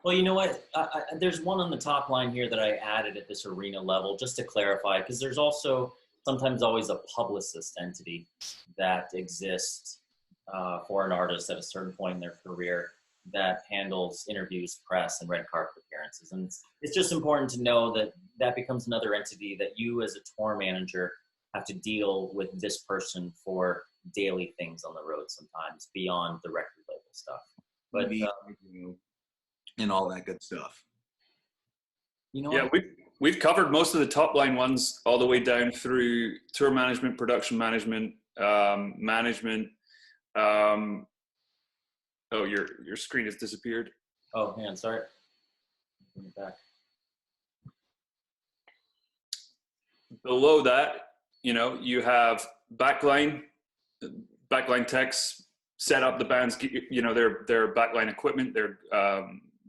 Well, you know what? There's one on the top line here that I added at this arena level, just to clarify, because there's also sometimes always a publicist entity that exists for an artist at a certain point in their career that handles interviews, press, and red carpet appearances. And it's just important to know that that becomes another entity that you as a tour manager have to deal with this person for daily things on the road sometimes beyond the record label stuff. But and all that good stuff. You know Yeah, what? we've covered most of the top line ones all the way down through tour management, production management, management. Oh, your screen has disappeared. Oh, man, sorry. Bring it back. Below that, you have backline techs set up the band's, their backline equipment, their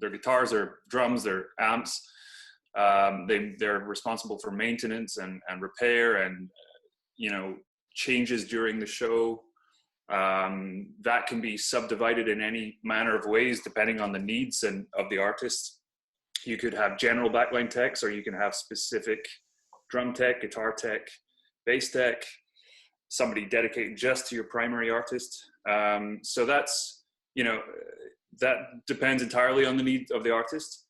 guitars, their drums, their amps. They're responsible for maintenance and repair and changes during the show. That can be subdivided in any manner of ways depending on the needs of the artist. You could have general backline techs, or you can have specific drum tech, guitar tech, bass tech, somebody dedicated just to your primary artist. So that's, that depends entirely on the needs of the artist.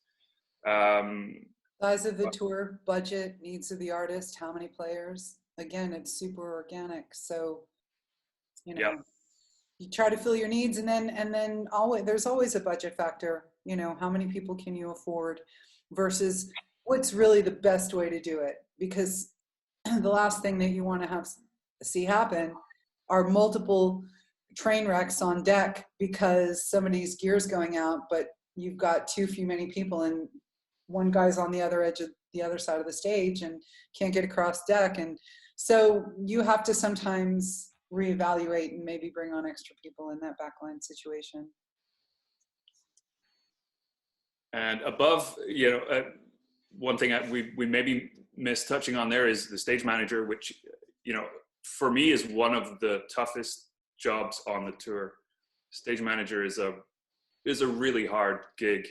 Size of the tour, budget, needs of the artist, how many players. Again, it's super organic. So, Yeah. you try to fill your needs, and then always, there's always a budget factor. How many people can you afford versus what's really the best way to do it? Because the last thing that you want to see happen are multiple train wrecks on deck because somebody's gear's going out, but you've got too many people and one guy's on the other edge of the other side of the stage and can't get across deck. And so you have to sometimes reevaluate and maybe bring on extra people in that backline situation. And above, one thing we maybe missed touching on there is the stage manager, which, for me is one of the toughest jobs on the tour. Stage manager is a really hard gig,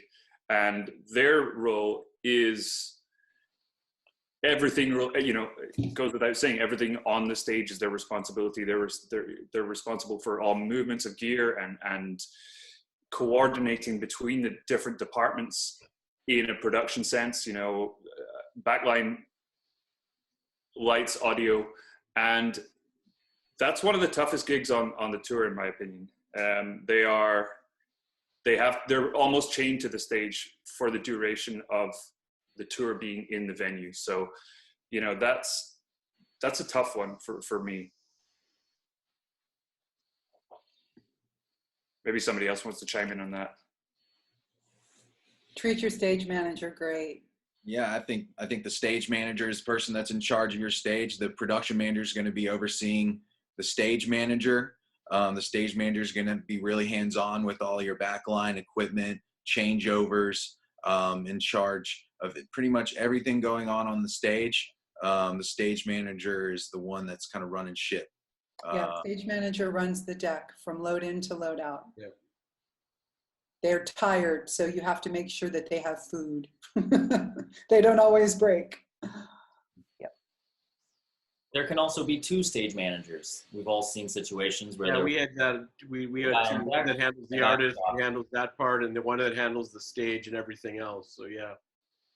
and their role is everything. It goes without saying, everything on the stage is their responsibility. They're responsible for all movements of gear and coordinating between the different departments in a production sense. Backline, lights, audio, and that's one of the toughest gigs on the tour, in my opinion. They're almost chained to the stage for the duration of the tour being in the venue. So, that's a tough one for me. Maybe somebody else wants to chime in on that. Treat your stage manager great. Yeah, I think the stage manager is the person that's in charge of your stage. The production manager is going to be overseeing the stage manager. The stage manager is going to be really hands-on with all your backline equipment, changeovers, in charge of pretty much everything going on the stage. The stage manager is the one that's kind of running shit. Stage manager runs the deck from load in to load out. Yep. They're tired, so you have to make sure that they have food. They don't always break. Yep. There can also be two stage managers. We've all seen situations where we had that. We had two, one that handles the artist, handles that part, and the one that handles the stage and everything else. So yeah.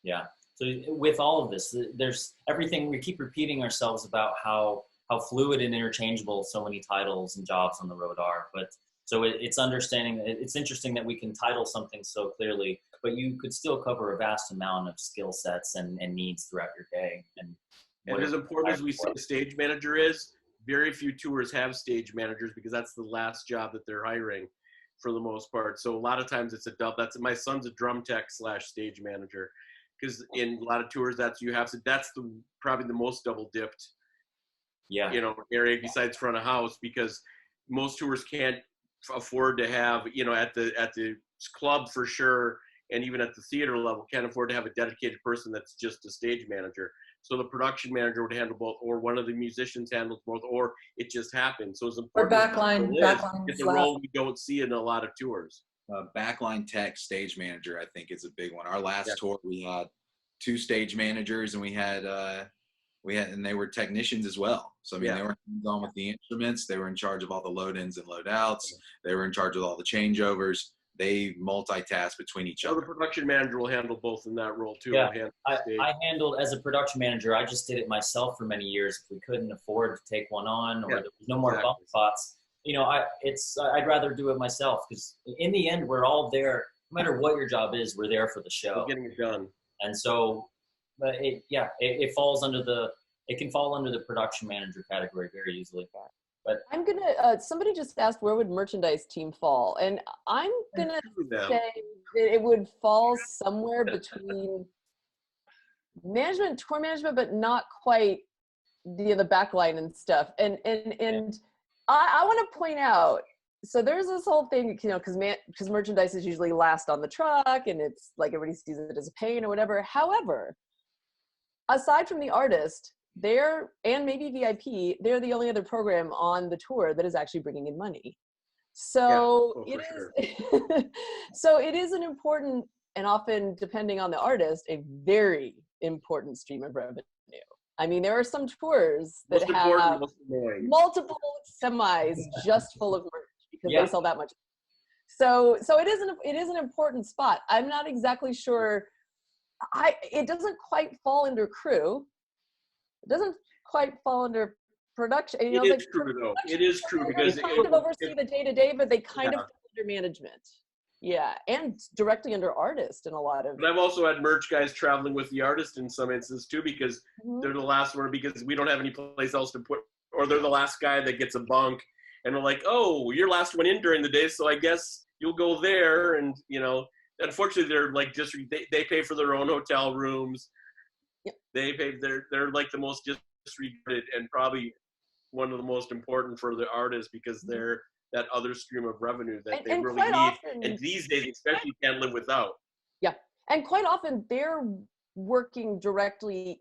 Yeah. So with all of this, there's everything. We keep repeating ourselves about how fluid and interchangeable so many titles and jobs on the road are. But so it's understanding. It's interesting that we can title something so clearly, but you could still cover a vast amount of skill sets and needs throughout your day. And as important as we say the stage manager is, very few tours have stage managers because that's the last job that they're hiring for the most part. So a lot of times it's a dub. My son's a drum tech / stage manager, because in a lot of tours that's probably the most double dipped. Yeah. Area besides front of house, because most tours can't afford to have, at the club for sure, and even at the theater level, can't afford to have a dedicated person that's just a stage manager. So the production manager would handle both, or one of the musicians handles both, or it just happens. So it's important. Or backline it's a role we don't see in a lot of tours. Backline tech stage manager, I think, is a big one. Our last tour, we had 2 stage managers, and and they were technicians as well. So, they were hands-on with the instruments. They were in charge of all the load-ins and load-outs. They were in charge of all the changeovers. They multitask between each other. The production manager will handle both in that role too. Yeah, I handled, as a production manager, I just did it myself for many years. If we couldn't afford to take one on, or there was no more bump spots, I'd rather do it myself, because in the end, we're all there. No matter what your job is, we're there for the show. We're getting it done. And so but it falls under it can fall under the production manager category very easily. But I'm gonna. Somebody just asked where would merchandise team fall, and I'm gonna say that it would fall somewhere between management, tour management, but not quite the backline and stuff. And I want to point out. So there's this whole thing, you know, because merchandise is usually last on the truck, and it's like everybody sees it as a pain or whatever. However, aside from the artist, and maybe VIP, they're the only other program on the tour that is actually bringing in money. So so it is an important, and often, depending on the artist, a very important stream of revenue. I mean, there are some tours that have multiple semis just full of merch because they sell that much. So it is an important spot. I'm not exactly sure. It doesn't quite fall under crew. It doesn't quite fall under production. You know, it is true, though. It is true because they kind of oversee the day-to-day, but they kind of fall under management. Yeah, and directly under artist in a lot of. But I've also had merch guys traveling with the artist in some instances too, because they're the last one, because we don't have any place else to put, or they're the last guy that gets a bunk, and we're like, oh, you're last one in during the day, so I guess you'll go there, and you know, unfortunately, they're like they pay for their own hotel rooms. Yep. They're like the most disregarded and probably one of the most important for the artists, because they're that other stream of revenue that they really need. Often, and these days, especially, can't live without. Yeah. And quite often they're working directly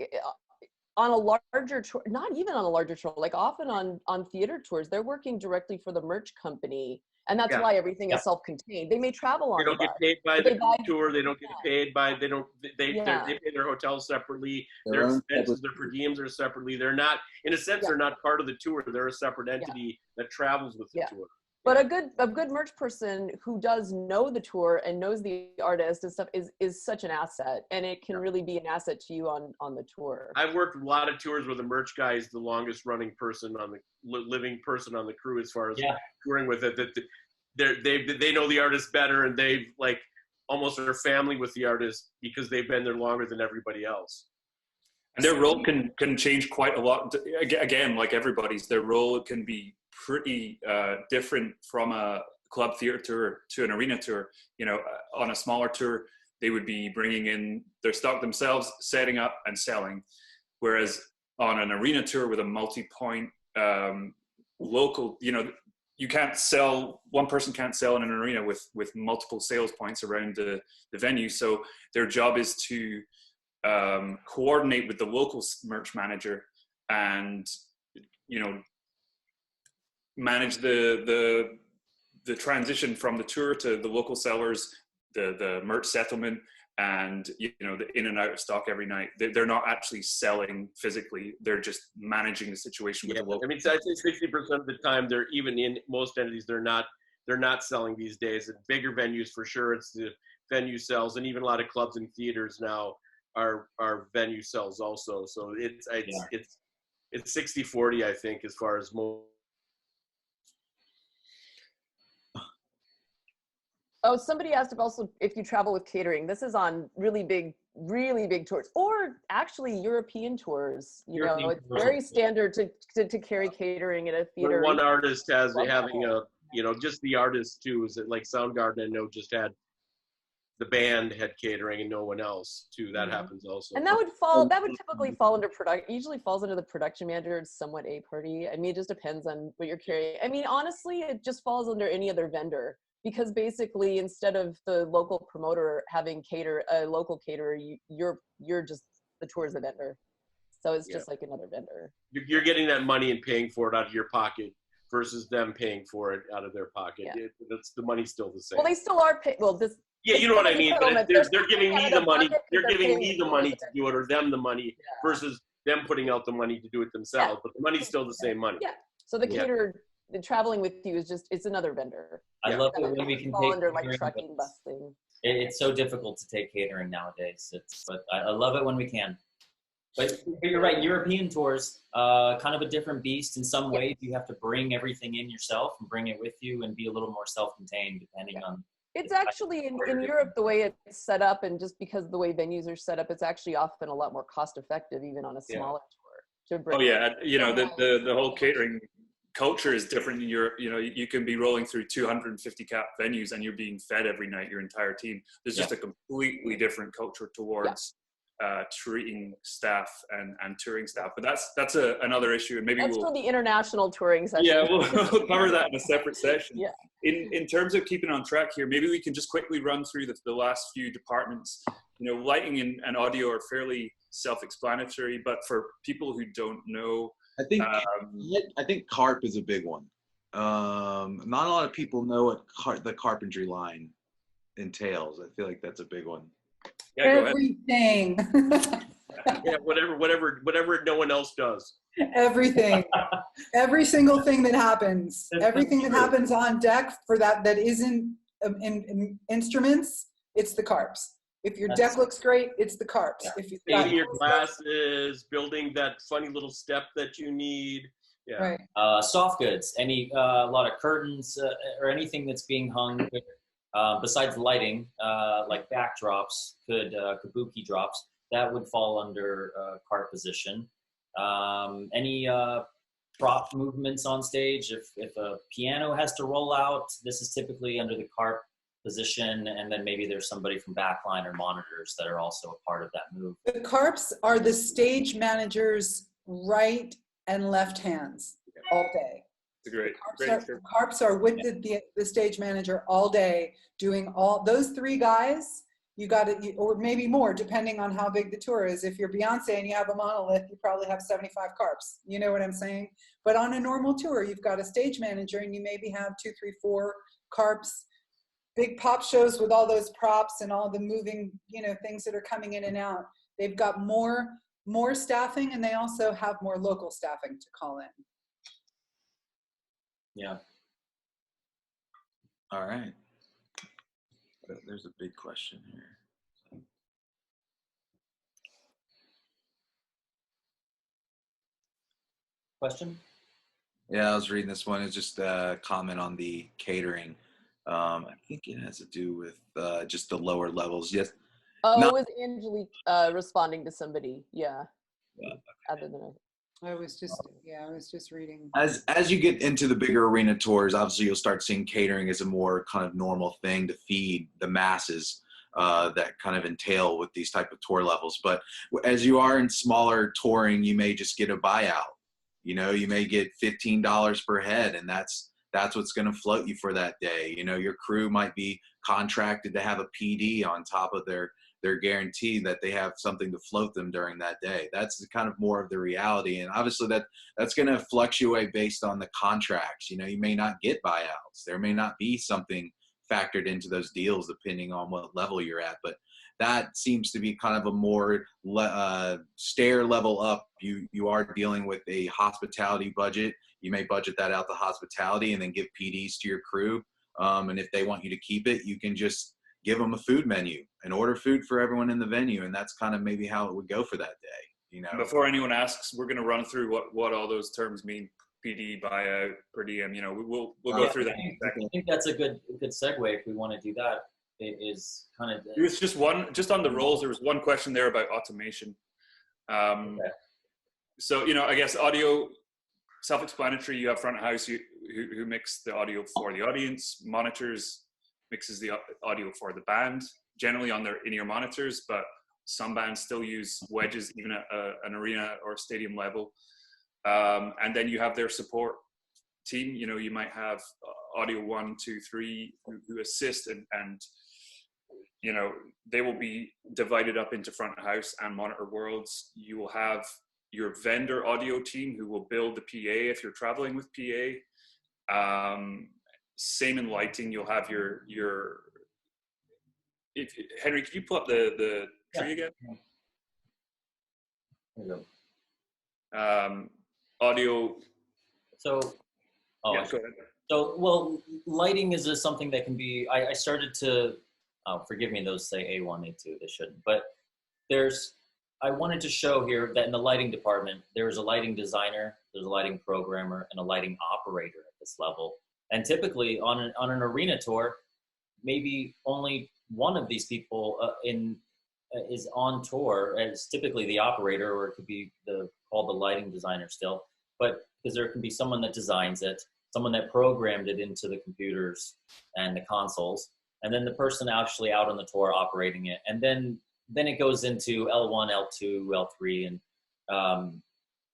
on a larger tour, not even on a larger tour, like often on theater tours, they're working directly for the merch company. And that's why everything is self-contained. They may travel on. They don't get paid by the tour. They don't get paid by. They pay their hotels separately. Their expenses, their per diems are separately. They're not, in a sense, they're not part of the tour. They're a separate entity that travels with the tour. But a good merch person who does know the tour and knows the artist and stuff is such an asset, and it can really be an asset to you on the tour. I've worked a lot of tours where the merch guy is the longest running person on the living person on the crew as far as touring with it. That they know the artist better, and they've like almost are family with the artist because they've been there longer than everybody else. And their role can change quite a lot. Again, like everybody's, their role can be pretty different from a club theater tour to an arena tour. You know, on a smaller tour, they would be bringing in their stock themselves, setting up and selling. Whereas on an arena tour with a multi-point local, you know, you can't sell, one person can't sell in an arena with multiple sales points around the venue. So their job is to coordinate with the local merch manager and, you know, manage the transition from the tour to the local sellers, the merch settlement, and, you know, the in and out of stock every night. They're not actually selling physically. They're just managing the situation with the local. I mean, I'd say 60% of the time, they're even in most entities, they're not selling these days. At bigger venues, for sure, it's the venue sales, and even a lot of clubs and theaters now are venue sales also. So it's 60-40, I think, as far as most. Oh, somebody asked if you travel with catering. This is on really big tours, or actually European tours. You know, it's very standard to carry catering at a theater. One artist having just the artist too. Is it like Soundgarden? I know just had the band had catering and no one else too. That happens also. And that would typically fall under usually falls under the production manager. It's somewhat a party. I mean, it just depends on what you're carrying. I mean, honestly, it just falls under any other vendor. Because basically, instead of the local promoter having a local caterer, you're just the tour is a vendor, so it's just like another vendor. You're getting that money and paying for it out of your pocket versus them paying for it out of their pocket. Yeah. The money's still the same. Well, they still are paying. Well, this. Yeah, you know what I mean. But they're giving me the money. They're giving me the money to do it, or them the money versus them putting out the money to do it themselves. Yeah. But the money's still the same money. Yeah. So the caterer. Traveling with you is it's another vendor. I love it when we can take under like trucking, busing. It's so difficult to take catering nowadays. But I love it when we can. But you're right, European tours, kind of a different beast in some ways. You have to bring everything in yourself and bring it with you and be a little more self-contained depending on It's actually in Europe, the way it's set up, and just because of the way venues are set up, it's actually often a lot more cost effective, even on a smaller tour. To bring The whole catering culture is different in Europe. You know, you can be rolling through 250 cap venues and you're being fed every night, your entire team. There's just a completely different culture towards treating staff and touring staff. But that's another issue, and maybe that's for the international touring session. Yeah, we'll cover that in a separate session. Yeah. In terms of keeping on track here, maybe we can just quickly run through the last few departments. You know, lighting and audio are fairly self-explanatory, but for people who don't know, I think carp is a big one. Not a lot of people know what the carpentry line entails. I feel like that's a big one. Yeah, everything. Yeah, whatever no one else does. Everything. Every single thing that happens. Everything that happens on deck for that isn't in instruments, it's the carps. If your deck looks great, it's the carps. If you've got painting your glasses, building that funny little step that you need. Yeah. Right. Soft goods, a lot of curtains or anything that's being hung. Besides lighting, like backdrops, kabuki drops, that would fall under carp position. Any prop movements on stage, if a piano has to roll out, this is typically under the carp position, and then maybe there's somebody from backline or monitors that are also a part of that move. The carps are the stage manager's right and left hands all day. Great. Carps are with the stage manager all day, doing all those three guys. You got to, or maybe more, depending on how big the tour is. If you're Beyonce and you have a monolith, you probably have 75 carps. You know what I'm saying? But on a normal tour, you've got a stage manager and you maybe have 2, 3, 4 carps. Big pop shows with all those props and all the moving, things that are coming in and out. They've got more staffing, and they also have more local staffing to call in. Yeah. All right. There's a big question here. Question? Yeah, I was reading this one. It's just a comment on the catering. I think it has to do with just the lower levels. Yes. Oh, it was Angelique responding to somebody. Yeah. Other than I was just reading. As you get into the bigger arena tours, obviously you'll start seeing catering as a more kind of normal thing to feed the masses that kind of entail with these type of tour levels. But as you are in smaller touring, you may just get a buyout. You may get $15 per head, and that's what's going to float you for that day. Your crew might be contracted to have a PD on top of their guarantee that they have something to float them during that day. That's kind of more of the reality. And obviously that's going to fluctuate based on the contracts. You may not get buyouts. There may not be something factored into those deals depending on what level you're at. But that seems to be kind of a more stair level up. You are dealing with a hospitality budget. You may budget that out to hospitality and then give PDs to your crew. And if they want you to keep it, you can just give them a food menu and order food for everyone in the venue. And that's kind of maybe how it would go for that day. Before anyone asks, we're going to run through what all those terms mean. PD, buyout, per diem, we'll go through that in a second. I think that's a good segue if we want to do that. It is kind of. It was just on the roles. There was one question there about automation. Okay. So, I guess audio, self-explanatory. You have front of house who mix the audio for the audience, monitors mixes the audio for the band, generally on their in-ear monitors, but some bands still use wedges even at an arena or stadium level. And then you have their support team. You might have audio 1, 2, 3 who assist and they will be divided up into front of house and monitor worlds. You will have your vendor audio team who will build the PA if you're traveling with PA. Same in lighting. You'll have your Henry, can you pull up the tree again? There you go. Audio. So, go ahead. So, well, lighting is just something that can be, I started to, forgive me, those say A1, A2, they shouldn't, but I wanted to show here that in the lighting department, there's a lighting designer, there's a lighting programmer, and a lighting operator at this level. And typically on an arena tour, maybe only one of these people is on tour as typically the operator, or it could be called the lighting designer still, but because there can be someone that designs it, someone that programmed it into the computers and the consoles, and then the person actually out on the tour operating it. And then it goes into L1, L2, L3,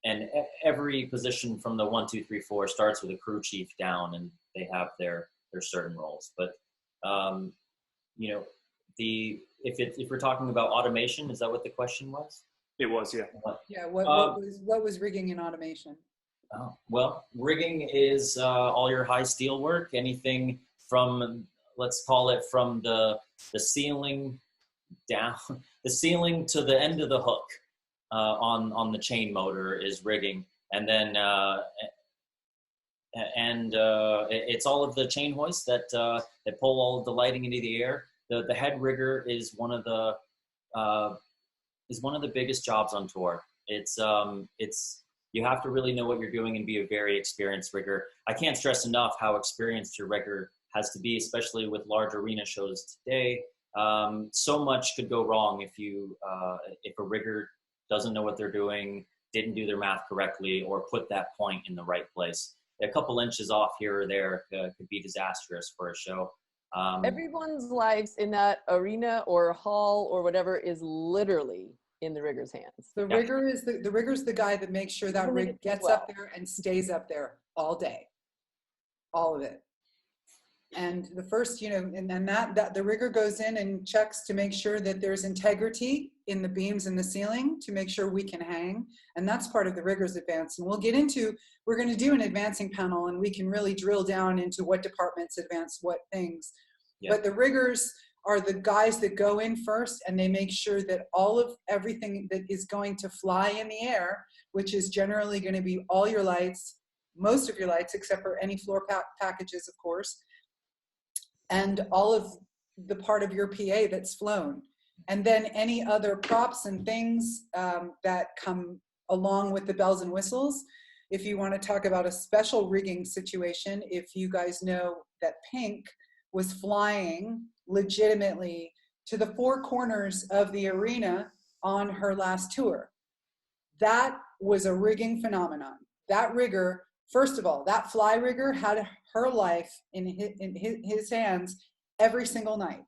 and every position from the 1, 2, 3, 4 starts with a crew chief down, and they have their certain roles. But you know, if we're talking about automation, is that what the question was? It was, yeah. Yeah. What was rigging and automation? Oh, well, rigging is all your high steel work, anything from, let's call it from the ceiling down, the ceiling to the end of the hook on the chain motor is rigging. And then it's all of the chain hoists that pull all of the lighting into the air. The head rigger is one of the biggest jobs on tour. It's you have to really know what you're doing and be a very experienced rigger. I can't stress enough how experienced your rigger has to be, especially with large arena shows today. So much could go wrong if a rigger doesn't know what they're doing, didn't do their math correctly, or put that point in the right place. A couple inches off here or there could be disastrous for a show. Everyone's lives in that arena or hall or whatever is literally in the rigger's hands. The rigger is the rigger's the guy that makes sure that rig gets up there and stays up there all day, all of it. And the first, and then that the rigger goes in and checks to make sure that there's integrity in the beams in the ceiling to make sure we can hang. And that's part of the rigger's advance. And we're going to do an advancing panel, and we can really drill down into what departments advance what things. Yeah. But the riggers are the guys that go in first, and they make sure that everything that is going to fly in the air, which is generally going to be all your lights, most of your lights, except for any floor packages, of course, and all of the part of your PA that's flown. And then any other props and things that come along with the bells and whistles. If you want to talk about a special rigging situation, if you guys know that Pink was flying legitimately to the 4 corners of the arena on her last tour. That was a rigging phenomenon. That rigger, first of all, that fly rigger had her life in his hands every single night.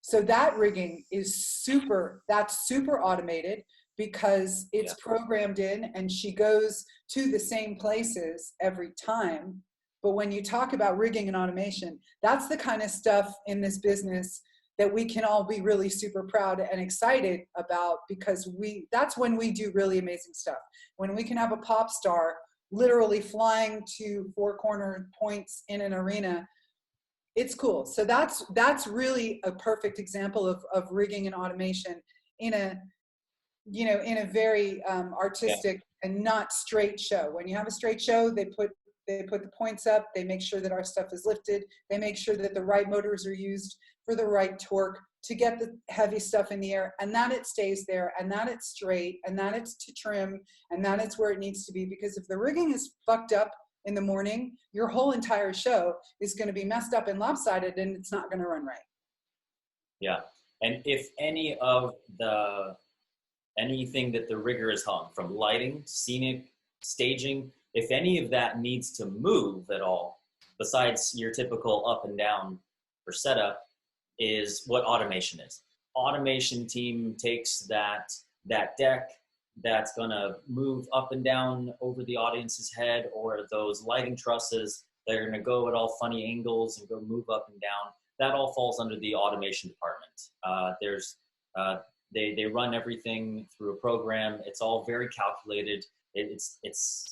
So that rigging is super automated because it's programmed in, and she goes to the same places every time. But when you talk about rigging and automation, that's the kind of stuff in this business that we can all be really super proud and excited about, because that's when we do really amazing stuff. When we can have a pop star literally flying to 4 corner points in an arena, it's cool. So that's really a perfect example of rigging and automation in a very artistic and not straight show. When you have a straight show, they put the points up, they make sure that our stuff is lifted, they make sure that the right motors are used for the right torque to get the heavy stuff in the air, and that it stays there, and that it's straight, and that it's to trim, and that it's where it needs to be. Because if the rigging is fucked up in the morning, your whole entire show is going to be messed up and lopsided, and it's not going to run right. Yeah, and if anything that the rigger is hung, from lighting, scenic, staging, if any of that needs to move at all, besides your typical up and down for setup, is what automation is. Automation team takes that deck that's gonna move up and down over the audience's head, or those lighting trusses that are gonna go at all funny angles and go move up and down. That all falls under the automation department. They run everything through a program. It's all very calculated. It's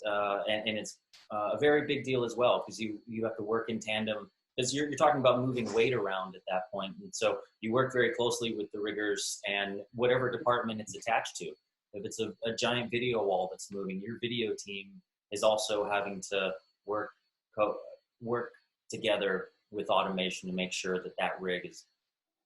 a very big deal as well, because you have to work in tandem, because you're talking about moving weight around at that point. And so you work very closely with the riggers and whatever department it's attached to. If it's a giant video wall that's moving, your video team is also having to work together with automation to make sure that rig is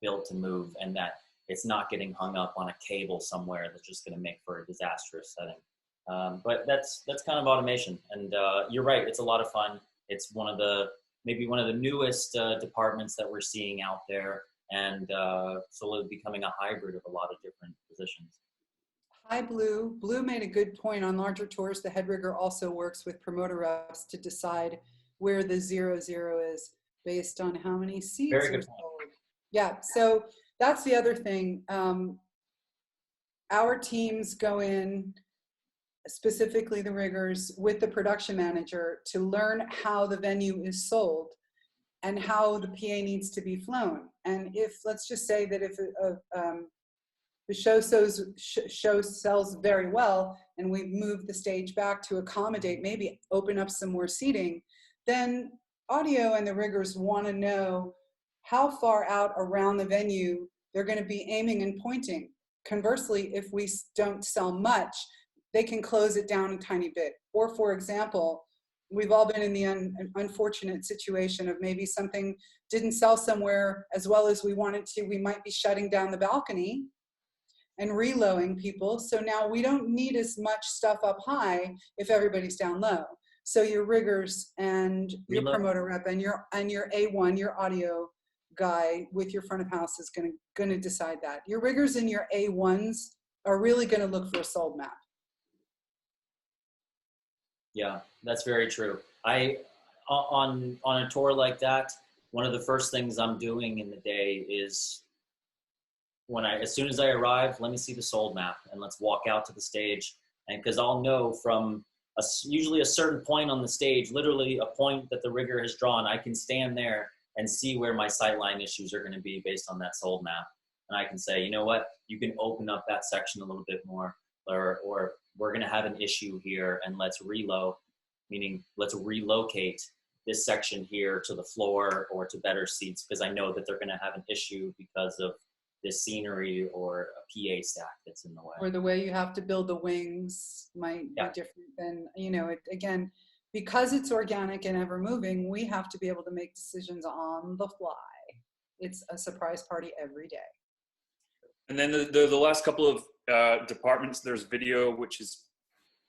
built to move, and that it's not getting hung up on a cable somewhere that's just going to make for a disastrous setting. But that's kind of automation, and you're right. It's a lot of fun. It's one of maybe one of the newest departments that we're seeing out there, and slowly becoming a hybrid of a lot of different positions. Hi, Blue. Blue made a good point. On larger tours, the head rigger also works with promoter reps to decide where the 0-0 is based on how many seats Very are good sold. point. Yeah, so that's the other thing. Our teams go in, specifically the riggers, with the production manager to learn how the venue is sold and how the PA needs to be flown. And if, let's just say that if the show sells very well and we've moved the stage back to accommodate, maybe open up some more seating, then audio and the riggers want to know how far out around the venue they're going to be aiming and pointing. Conversely, if we don't sell much, they can close it down a tiny bit. Or for example, we've all been in the unfortunate situation of maybe something didn't sell somewhere as well as we wanted to. We might be shutting down the balcony and reloading people. So now we don't need as much stuff up high if everybody's down low. So your riggers and your promoter rep and your A1, your audio guy with your front of house is gonna decide that. Your riggers and your A1s are really gonna look for a sold map. Yeah, that's very true. On a tour like that, one of the first things I'm doing in the day is as soon as I arrive, let me see the sold map and let's walk out to the stage. And because I'll know from usually a certain point on the stage, literally a point that the rigger has drawn, I can stand there and see where my sightline issues are going to be based on that sold map. And I can say, you know what, you can open up that section a little bit more, or we're going to have an issue here and let's reload, meaning let's relocate this section here to the floor or to better seats because I know that they're going to have an issue because of this scenery or a PA stack that's in the way. Or the way you have to build the wings might be different than, again, because it's organic and ever moving, we have to be able to make decisions on the fly. It's a surprise party every day. And then the last couple of departments, there's video, which is,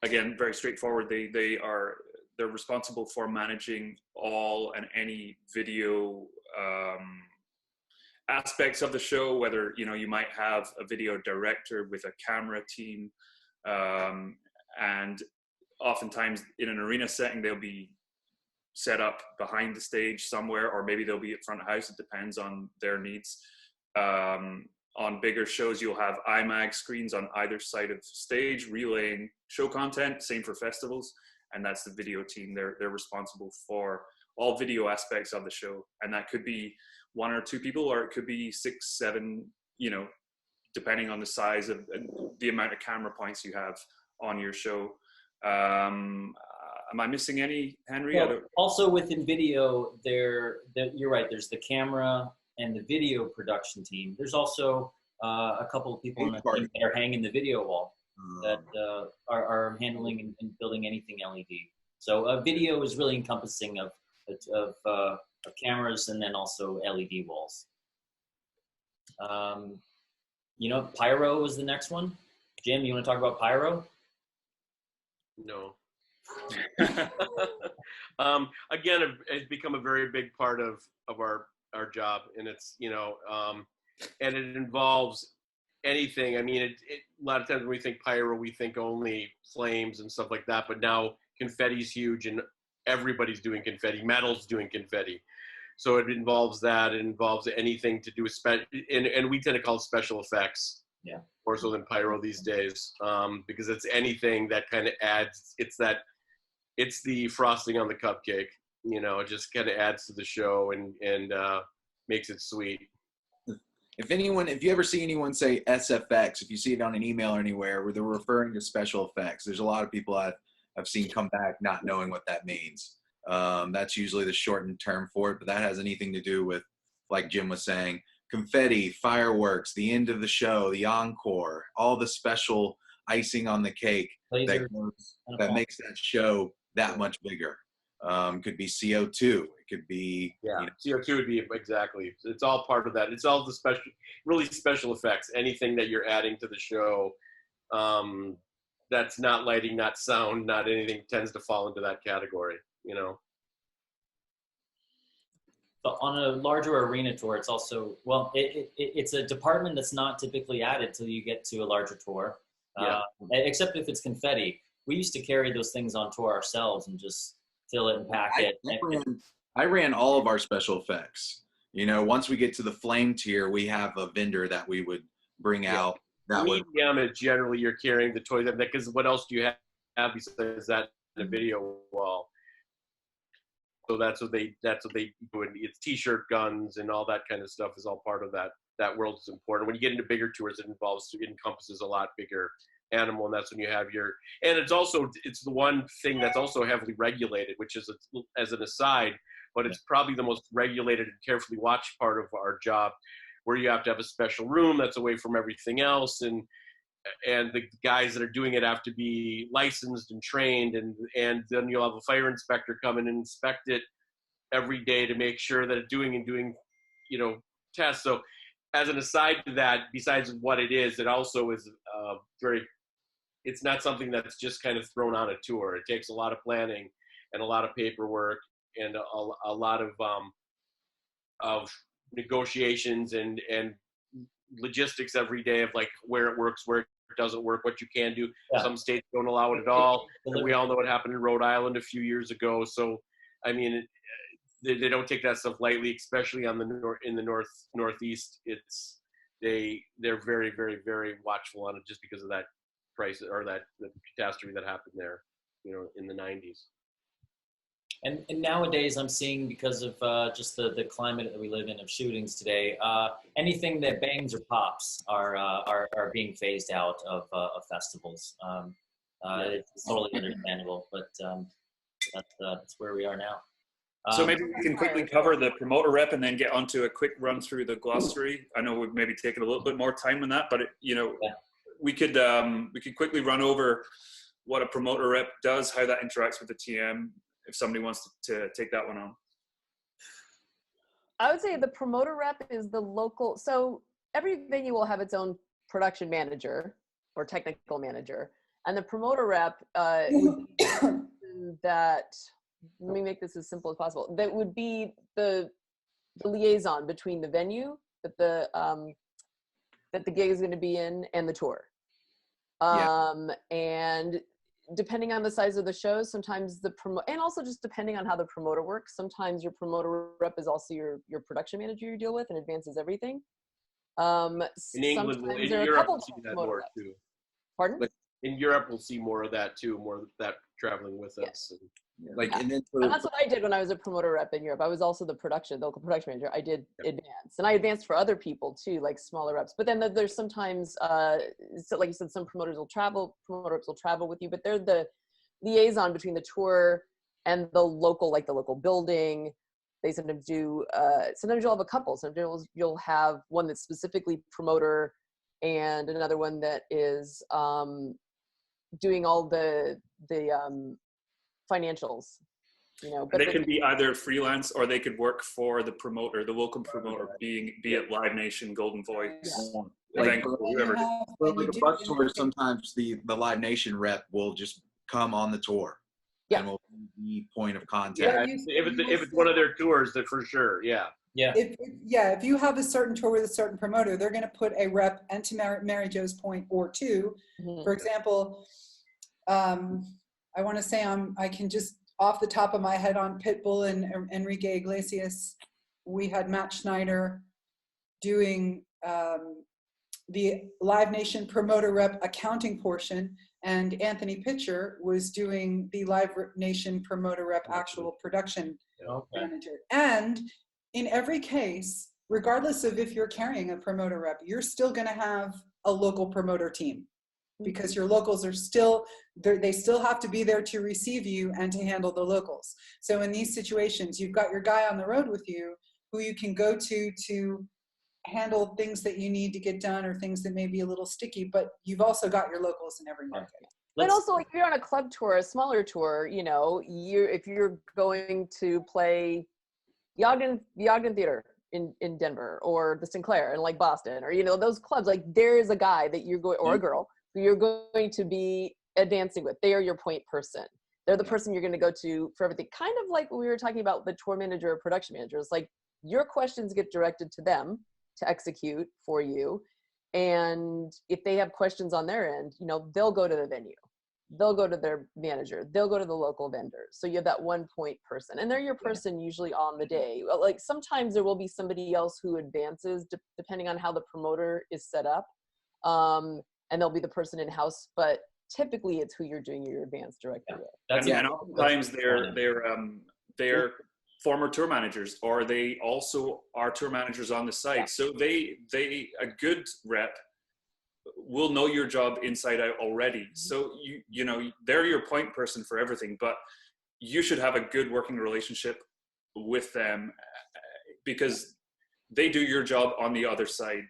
again, very straightforward. They're responsible for managing all and any video aspects of the show, whether you might have a video director with a camera team, and oftentimes in an arena setting they'll be set up behind the stage somewhere, or maybe they'll be at front of house. It depends on their needs. On bigger shows you'll have IMAG screens on either side of the stage relaying show content, same for festivals, and that's the video team. They're responsible for all video aspects of the show, and that could be 1 or 2 people, or it could be 6, 7, depending on the size of the amount of camera points you have on your show. Am I missing any, Henry? Well, also within video, you're right, there's the camera and the video production team. There's also a couple of people on the team that are hanging the video wall that are handling and building anything LED. So video is really encompassing of cameras and then also LED walls. Pyro was the next one. Jim, you want to talk about Pyro? No. Again, it's become a very big part of our job, and it's and it involves anything. I mean, a lot of times when we think pyro, we think only flames and stuff like that, but now confetti's huge and everybody's doing confetti. Metal's doing confetti. So it involves that. It involves anything to do with and we tend to call it special effects. Yeah. More so than pyro these days, because it's anything that kind of adds. It's the frosting on the cupcake. It just kind of adds to the show and makes it sweet. If you ever see anyone say SFX, if you see it on an email or anywhere where they're referring to special effects, there's a lot of people I've seen come back not knowing what that means. That's usually the shortened term for it, but that has anything to do with, like Jim was saying, confetti, fireworks, the end of the show, the encore, all the special icing on the cake that makes that show that much bigger. Could be CO2. It could be CO2 would be exactly. It's all part of that. It's all the really special effects. Anything that you're adding to the show, that's not lighting, not sound, not anything, tends to fall into that category. But on a larger arena tour, it's also, well, it's a department that's not typically added till you get to a larger tour, except if it's confetti. We used to carry those things on tour ourselves and just fill it and pack it. I ran all of our special effects. You know, once we get to the flame tier, we have a vendor that we would bring out. That would. Gamut, generally, you're carrying the toys, because what else do you have besides that in a video wall? So that's what they do. It's t-shirt, guns, and all that kind of stuff is all part of that. That world is important. When you get into bigger tours, it encompasses a lot bigger animal, and that's when you have and it's the one thing that's also heavily regulated, which is as an aside, but it's probably the most regulated and carefully watched part of our job, where you have to have a special room that's away from everything else, and the guys that are doing it have to be licensed and trained, and then you'll have a fire inspector come in and inspect it every day to make sure that it's doing tests. So as an aside to that, besides what it is, it also is it's not something that's just kind of thrown on a tour. It takes a lot of planning and a lot of paperwork and a lot of negotiations and logistics every day of like where it works, where it doesn't work, what you can do. Yeah. Some states don't allow it at all. And we all know what happened in Rhode Island a few years ago. So, I mean, they don't take that stuff lightly, especially on in the Northeast. They're very, very, very watchful on it just because of that crisis or the catastrophe that happened there, in the 90s. And nowadays I'm seeing, because of just the climate that we live in of shootings today, anything that bangs or pops are being phased out of festivals. It's totally understandable, but that's where we are now. So maybe we can quickly cover the promoter rep and then get onto a quick run through the glossary. I know we've maybe taken a little bit more time on that, but we could quickly run over what a promoter rep does, how that interacts with the TM, if somebody wants to take that one on. I would say the promoter rep is the local. So every venue will have its own production manager or technical manager, and the promoter rep that, let me make this as simple as possible. That would be the liaison between the venue that the gig is going to be in and the tour. And depending on the size of the show, sometimes and also just depending on how the promoter works, sometimes your promoter rep is also your production manager you deal with and advances everything. In England, in Europe, we'll see that more too. Pardon? Like in Europe, we'll see more of that too, more of that traveling with us. And that's what I did when I was a promoter rep in Europe. I was also the local production manager. I did advance, and I advanced for other people too, like smaller reps. But then there's sometimes, so like you said, some promoter reps will travel with you, but they're the liaison between the tour and the local building. They sometimes do. Sometimes you'll have a couple. Sometimes you'll have one that's specifically promoter, and another one that is doing all the financials, but they can be either freelance or they could work for the promoter, the local promoter, be it Live Nation, Golden Voice, whoever. Well, like a bus tour, sometimes the Live Nation rep will just come on the tour. Yeah. And will be the point of contact. Yeah, if it's one of their tours, then for sure. Yeah. Yeah. If you have a certain tour with a certain promoter, they're going to put a rep, and to Mary Jo's point, or two. Mm-hmm. For example, I want to say I can just off the top of my head on Pitbull and Enrique Iglesias, we had Matt Schneider doing the Live Nation promoter rep accounting portion, and Anthony Pitcher was doing the Live Nation promoter rep actual production manager. And in every case, regardless of if you're carrying a promoter rep, you're still going to have a local promoter team, because your locals are they still have to be there to receive you and to handle the locals. So in these situations, you've got your guy on the road with you who you can go to handle things that you need to get done or things that may be a little sticky, but you've also got your locals in every market. But also, like, if you're on a club tour, a smaller tour, if you're going to play the Ogden Theater in Denver, or the Sinclair in like Boston, or those clubs, like there is a guy that you're going, or a girl who you're going to be advancing with. They are your point person. They're the person you're going to go to for everything. Kind of like what we were talking about, the tour manager or production manager. It's like your questions get directed to them to execute for you. And if they have questions on their end, you know, they'll go to the venue, they'll go to their manager, they'll go to the local vendors. So you have that one point person, and they're your person usually on the day. Like sometimes there will be somebody else who advances depending on how the promoter is set up. And they'll be the person in house, but typically it's who you're doing your advance directly with. And oftentimes they're former tour managers, or they also are tour managers on the side. Yeah. So a good rep will know your job inside out already. Mm-hmm. So you know, they're your point person for everything, but you should have a good working relationship with them because they do your job on the other side.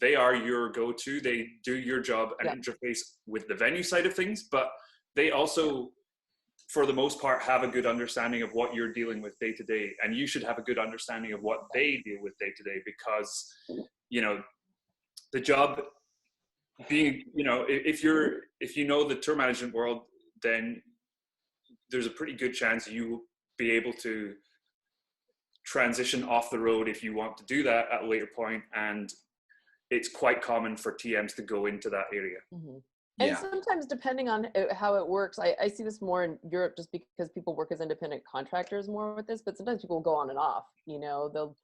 They are your go-to. They do your job and interface with the venue side of things, but they also, for the most part, have a good understanding of what you're dealing with day to day. And you should have a good understanding of what they deal with day to day, because, you know, the job being, you know, if you know the tour management world, then there's a pretty good chance you will be able to transition off the road if you want to do that at a later point. And it's quite common for TMs to go into that area. Mm-hmm. And sometimes depending on how it works, I see this more in Europe just because people work as independent contractors more with this, but sometimes people go on and off, you know, they'll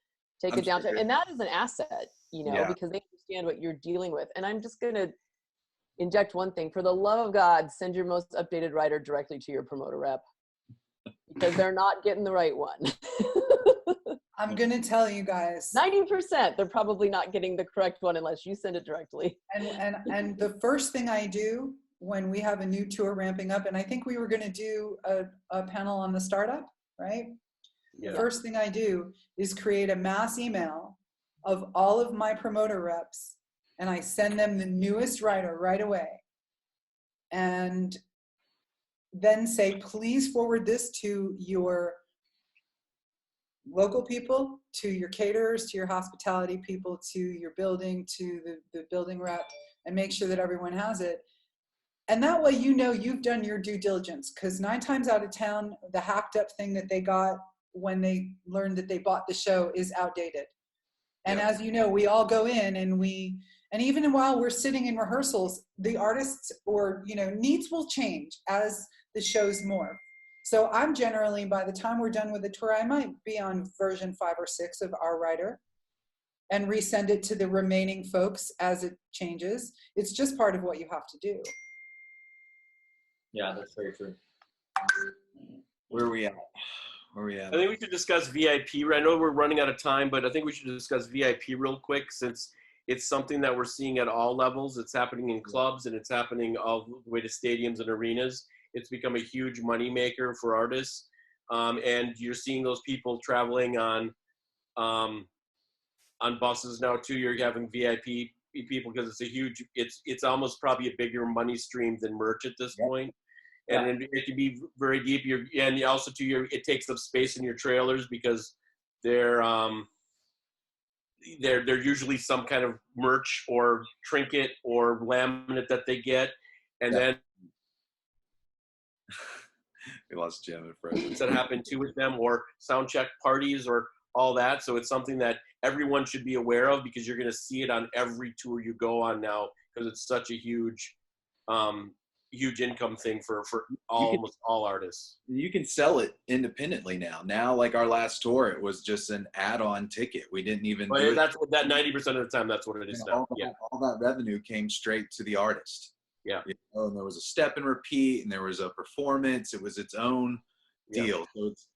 take a downtime. And that is an asset, you know, because they understand what you're dealing with. And I'm just going to inject one thing. For the love of God, send your most updated rider directly to your promoter rep, because they're not getting the right one. I'm going to tell you guys. 90%, they're probably not getting the correct one unless you send it directly. And the first thing I do when we have a new tour ramping up, and I think we were going to do a panel on the startup, right? Yeah. The first thing I do is create a mass email of all of my promoter reps, and I send them the newest rider right away. And then say, please forward this to your local people, to your caterers, to your hospitality people, to your building, to the building rep, and make sure that everyone has it. And that way, you know, you've done your due diligence, because 9 times out of 10, the hacked up thing that they got when they learned that they bought the show is outdated. And as you know, we all go in and even while we're sitting in rehearsals, the artists or, you know, needs will change as the shows morph. So I'm generally, by the time we're done with the tour, I might be on version 5 or 6 of our writer and resend it to the remaining folks as it changes. It's just part of what you have to do. Yeah, that's very true. Where are we at? I think we should discuss VIP. I know we're running out of time, but I think we should discuss VIP real quick, since it's something that we're seeing at all levels. It's happening in clubs and it's happening all the way to stadiums and arenas. It's become a huge moneymaker for artists. And you're seeing those people traveling on buses now too. You're having VIP people because it's a huge, it's almost probably a bigger money stream than merch at this point. And it can be very deep. And also too, it takes up space in your trailers because they're usually some kind of merch or trinket or laminate that they get. And then we lost Jim at first. That happened too with them, or sound check parties or all that. So it's something that everyone should be aware of, because you're going to see it on every tour you go on now, because it's such a huge income thing for almost all artists. You can sell it independently now. Now, like our last tour, it was just an add-on ticket. We didn't even do that's what that 90% of the time, that's what it is now. All that revenue came straight to the artist. Yeah. You know, and there was a step and repeat, and there was a performance. It was its own deal. So it's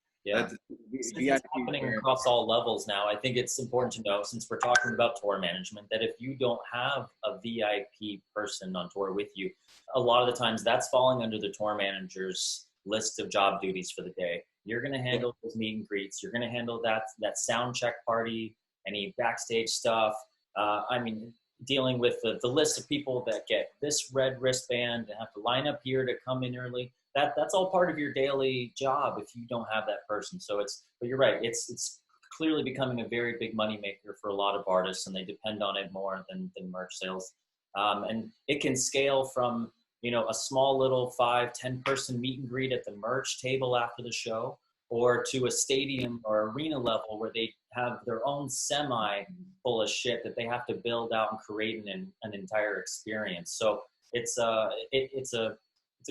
happening across all levels now. I think it's important to know, since we're talking about tour management, that if you don't have a VIP person on tour with you, a lot of the times that's falling under the tour manager's list of job duties for the day. You're going to handle those meet and greets. You're going to handle that sound check party, any backstage stuff. I mean, dealing with the list of people that get this red wristband and have to line up here to come in early. That's all part of your daily job if you don't have that person. So but you're right. It's clearly becoming a very big moneymaker for a lot of artists, and they depend on it more than merch sales. And it can scale from, you know, a small little 5-10 person meet and greet at the merch table after the show, or to a stadium or arena level where they have their own semi full of shit that they have to build out and create an entire experience. So it's a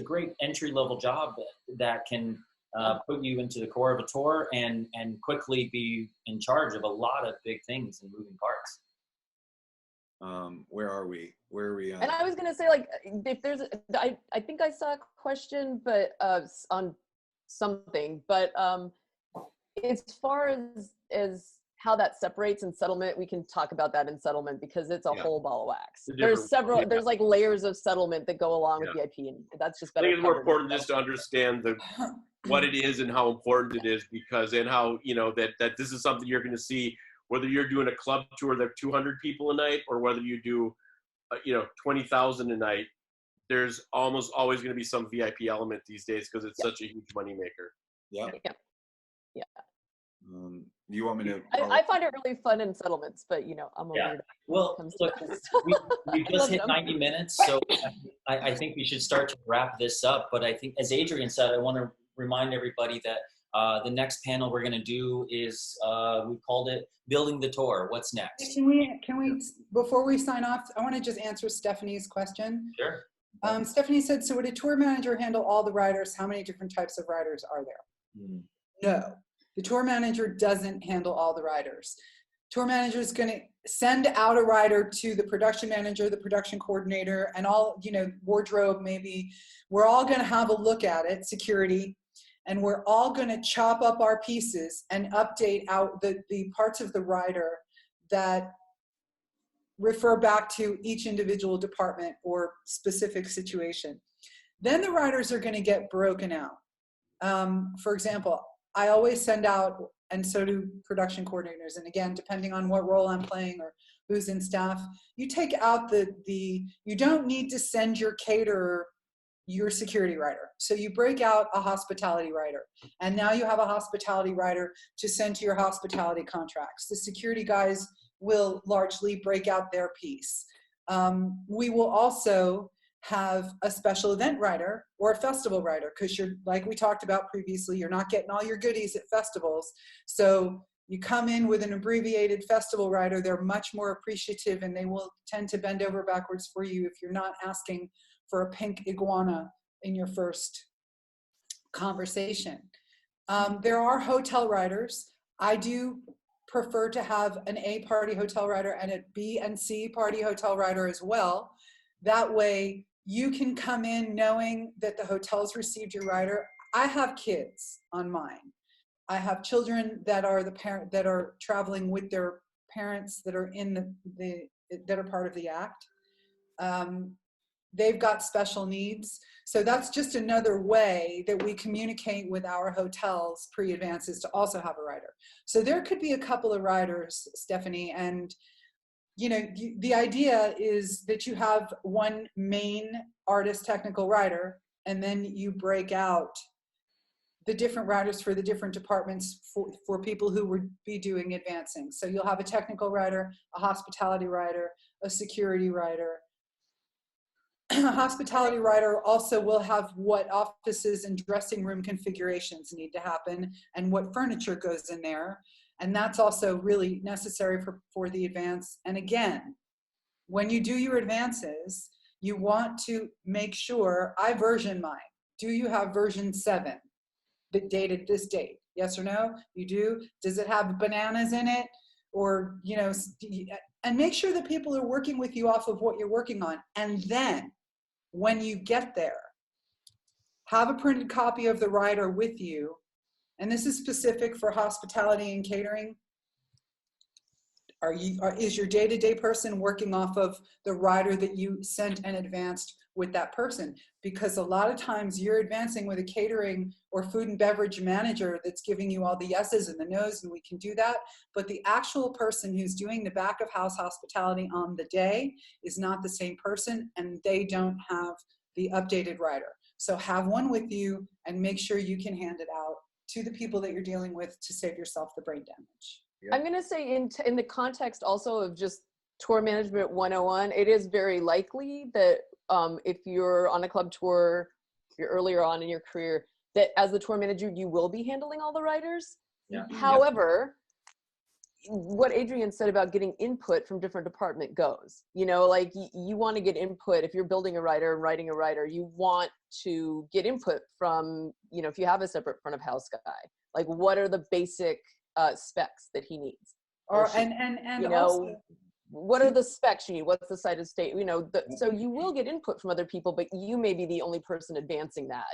great entry level job that can put you into the core of a tour and quickly be in charge of a lot of big things and moving parts. Where are we? Where are we? And I was gonna say, like, if there's, I think I saw a question, but on something, but as far as how that separates in settlement, we can talk about that in settlement because it's a whole ball of wax. There's several, there's like layers of settlement that go along with VIP, and that's just better. I think it's more important just to understand what it is and how important it is, because and how, you know, that this is something you're going to see whether you're doing a club tour that 200 people a night or whether you do, 20,000 a night. There's almost always going to be some VIP element these days because it's such a huge moneymaker. Yeah. You want me to? I find it really fun in settlements, but I'm a weird. Well, look, we just hit 90 minutes, so I think we should start to wrap this up. But I think, as Adrianne said, I want to remind everybody that the next panel we're going to do is we called it "Building the Tour." What's next? Can we before we sign off? I want to just answer Stephanie's question. Sure. Stephanie said, "So would a tour manager handle all the riders? How many different types of riders are there?" No. The tour manager doesn't handle all the riders. Tour manager is going to send out a rider to the production manager, the production coordinator, and all, wardrobe maybe. We're all going to have a look at it, security, and we're all going to chop up our pieces and update out the parts of the rider that refer back to each individual department or specific situation. Then the riders are going to get broken out. For example, I always send out, and so do production coordinators, and again, depending on what role I'm playing or who's in staff, you take out you don't need to send your caterer your security rider. So you break out a hospitality rider, and now you have a hospitality rider to send to your hospitality contracts. The security guys will largely break out their piece. We will also have a special event rider or a festival rider, because you're, like we talked about previously, you're not getting all your goodies at festivals. So you come in with an abbreviated festival rider, they're much more appreciative, and they will tend to bend over backwards for you if you're not asking for a pink iguana in your first conversation. There are hotel riders. I do prefer to have an A party hotel rider and a B and C party hotel rider as well. That way you can come in knowing that the hotel's received your rider. I have kids on mine. I have children that are that are traveling with their parents that are in that are part of the act. They've got special needs. So that's just another way that we communicate with our hotels pre-advances to also have a rider. So there could be a couple of riders, Stephanie, and the idea is that you have one main artist technical rider, and then you break out the different riders for the different departments for people who would be doing advancing. So you'll have a technical rider, a hospitality rider, a security rider. A hospitality rider also will have what offices and dressing room configurations need to happen and what furniture goes in there. And that's also really necessary for the advance. And again, when you do your advances, you want to make sure, I version mine. Do you have version 7 that dated this date? Yes or no? You do? Does it have bananas in it? Or, and make sure that people are working with you off of what you're working on. And then when you get there, have a printed copy of the rider with you. And this is specific for hospitality and catering. Is your day-to-day person working off of the rider that you sent and advanced with that person? Because a lot of times you're advancing with a catering or food and beverage manager that's giving you all the yeses and the nos, and we can do that. But the actual person who's doing the back of house hospitality on the day is not the same person, and they don't have the updated rider. So have one with you and make sure you can hand it out to the people that you're dealing with to save yourself the brain damage. Yep. I'm going to say in the context also of just tour management 101, it is very likely that if you're on a club tour, you're earlier on in your career, that as the tour manager, you will be handling all the riders. Yeah. However, what Adrianne said about getting input from different department goes, you know, like you want to get input. If you're building a rider and writing a rider, you want to get input from, you know, if you have a separate front of house guy, like what are the basic specs that he needs? Or, she, and you know, also, what are the specs you need? What's the site of state? You know, so you will get input from other people, but you may be the only person advancing that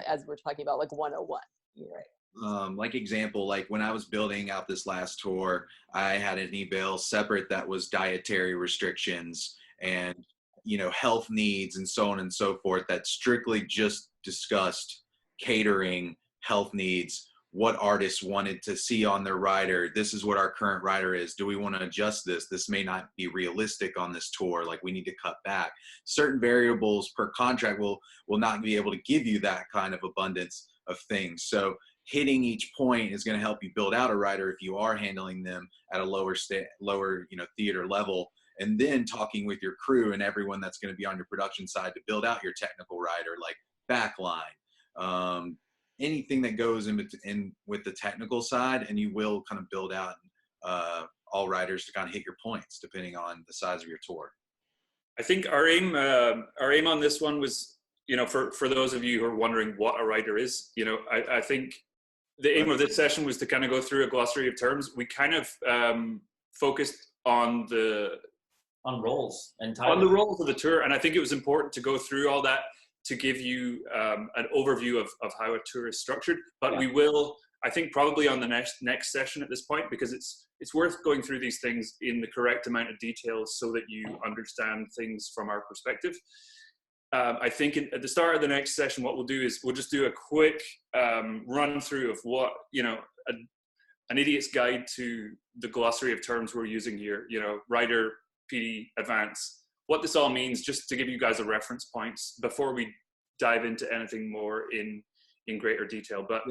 as we're talking about like 101. You know? Like example, like when I was building out this last tour, I had an email separate that was dietary restrictions and, you know, health needs and so on and so forth that strictly just discussed catering, health needs, what artists wanted to see on their rider. This is what our current rider is. Do we want to adjust this? This may not be realistic on this tour. Like we need to cut back. Certain variables per contract will not be able to give you that kind of abundance of things. So hitting each point is going to help you build out a rider if you are handling them at a lower, you know, theater level, and then talking with your crew and everyone that's going to be on your production side to build out your technical rider, like backline, anything that goes in with the technical side, and you will kind of build out all riders to kind of hit your points depending on the size of your tour. I think our aim on this one was, you know, for those of you who are wondering what a rider is, you know, I think the aim of this session was to kind of go through a glossary of terms. We kind of focused on roles and titles. On the roles of the tour, and I think it was important to go through all that to give you an overview of how a tour is structured. But we will, I think, probably on the next session at this point, because it's worth going through these things in the correct amount of details so that you understand things from our perspective. I think at the start of the next session, what we'll do is we'll just do a quick run through of what, you know, an idiot's guide to the glossary of terms we're using here, you know, rider, PD, advance, what this all means, just to give you guys a reference points before we dive into anything more in greater detail. But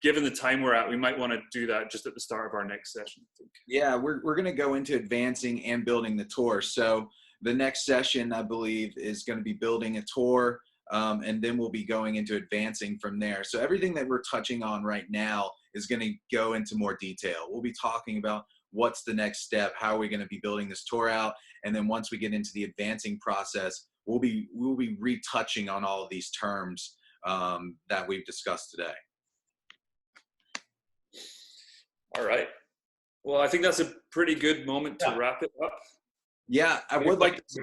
given the time we're at, we might want to do that just at the start of our next session, I think. Yeah, we're going to go into advancing and building the tour. So the next session, I believe, is going to be building a tour, and then we'll be going into advancing from there. So everything that we're touching on right now is going to go into more detail. We'll be talking about what's the next step, how are we going to be building this tour out, and then once we get into the advancing process, we'll be retouching on all of these terms that we've discussed today. All right. Well, I think that's a pretty good moment to wrap it up. Yeah, I would like to say,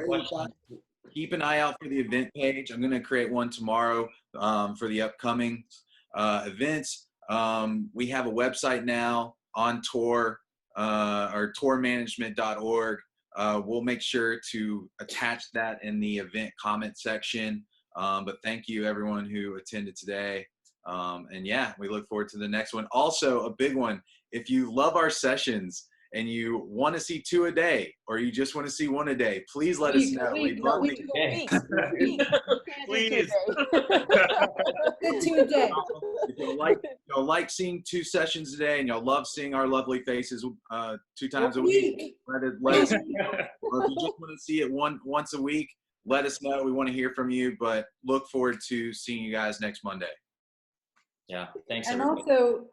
keep an eye out for the event page. I'm going to create one tomorrow for the upcoming events. We have a website now, on tour, or tourmanagement.org. We'll make sure to attach that in the event comment section. But thank you, everyone who attended today. And yeah, we look forward to the next one. Also, a big one, if you love our sessions and you want to see 2 a day, or you just want to see 1 a day, please let us know. Please. Please. 2 a day. If you'll like seeing 2 sessions a day, and you'll love seeing our lovely faces 2 times a week, let us know. Or if you just want to see it once a week, let us know. We want to hear from you, but look forward to seeing you guys next Monday. Yeah, thanks. And everybody. also,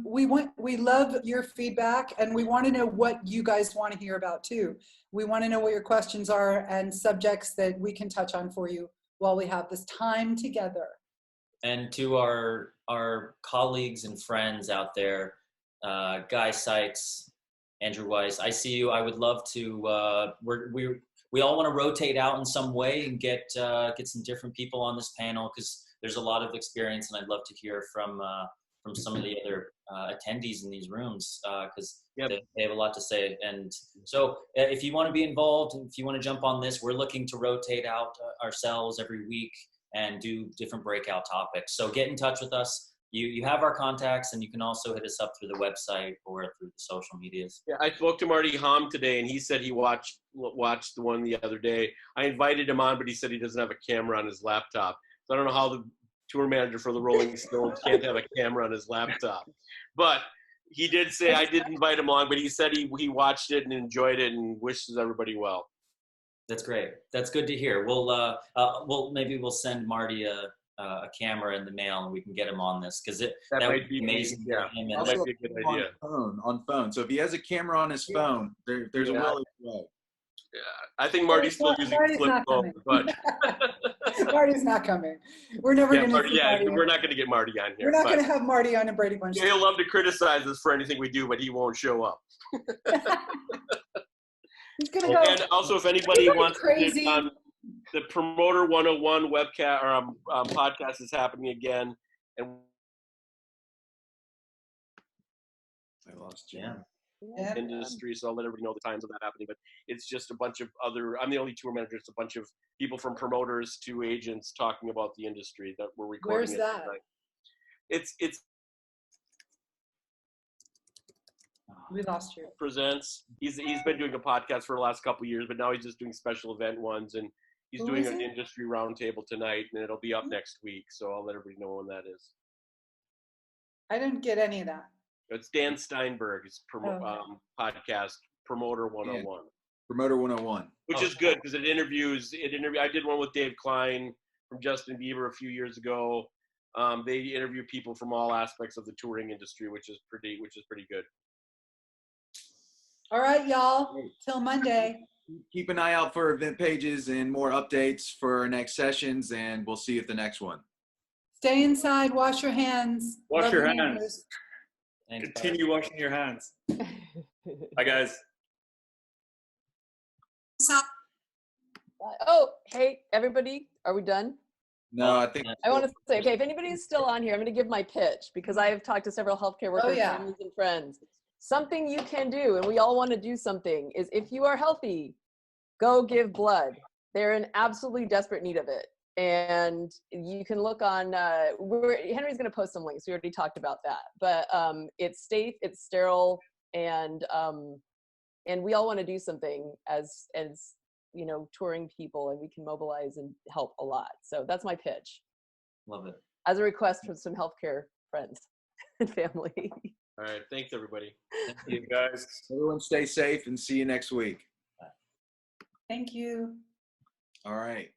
we love your feedback, and we want to know what you guys want to hear about too. We want to know what your questions are and subjects that we can touch on for you while we have this time together. And to our colleagues and friends out there, Guy Sykes, Andrew Weiss, I see you. I would love to. We all want to rotate out in some way and get some different people on this panel, because there's a lot of experience, and I'd love to hear from some of the other attendees in these rooms, because they have a lot to say. And so if you want to be involved, if you want to jump on this, we're looking to rotate out ourselves every week and do different breakout topics. So get in touch with us. You have our contacts, and you can also hit us up through the website or through the social medias. Yeah, I spoke to Marty Hom today, and he said he watched the one the other day. I invited him on, but he said he doesn't have a camera on his laptop. So I don't know how the tour manager for the Rolling Stones can't have a camera on his laptop. But he did say, I did invite him along, but he said he watched it and enjoyed it and wishes everybody well. That's great. That's good to hear. Maybe we'll send Marty a camera in the mail and we can get him on this because that might would be be amazing. yeah. For him That and might be a good idea. On phone. So if he has a camera on his phone, there's a will way. Yeah, I think Marty's still using Marty's flip not phone, coming. but Marty's not coming. We're never going to see Marty. we're not going to get Marty on here. We're not going to have Marty on a Brady Bunch. He'll love to criticize us for anything we do, but he won't show up. He's going to go. And also, if anybody wants crazy. to get on the Promoter 101 webcast or podcast is happening again, and I lost you. Yeah. Industry, so I'll let everybody know the times of that happening. But it's just a bunch of other. I'm the only tour manager. It's a bunch of people from promoters to agents talking about the industry that we're recording. Where's that? Tonight. It's We lost you. Presents. He's been doing a podcast for the last couple of years, but now he's just doing special event ones, and he's doing an industry roundtable tonight, and it'll be up next week. So I'll let everybody know when that is. I didn't get any of that. It's Dan Steinberg's podcast, Promoter 101. Yeah. Promoter 101. Which is good because it interviews. I did one with Dave Klein from Justin Bieber a few years ago. They interview people from all aspects of the touring industry, which is pretty good. All right, y'all. Till Monday. Keep an eye out for event pages and more updates for our next sessions, and we'll see you at the next one. Stay inside. Wash your hands. Wash Love your your hands. neighbors. Thanks, Continue washing your hands. Bye, guys. Oh, hey, everybody, are we done? No, I think I want to say, okay, if anybody's still on here, I'm going to give my pitch because I have talked to several healthcare workers, families, and friends. Something you can do, and we all want to do something, is if you are healthy, go give blood. They're in absolutely desperate need of it. And you can look on, Henry's going to post some links. We already talked about that. But it's safe, it's sterile, and we all want to do something as you know, touring people, and we can mobilize and help a lot. So that's my pitch. Love it. As a request from some healthcare friends and family. All right, thanks everybody. Thank you, guys. everyone stay safe and see you next week. Thank you. All right.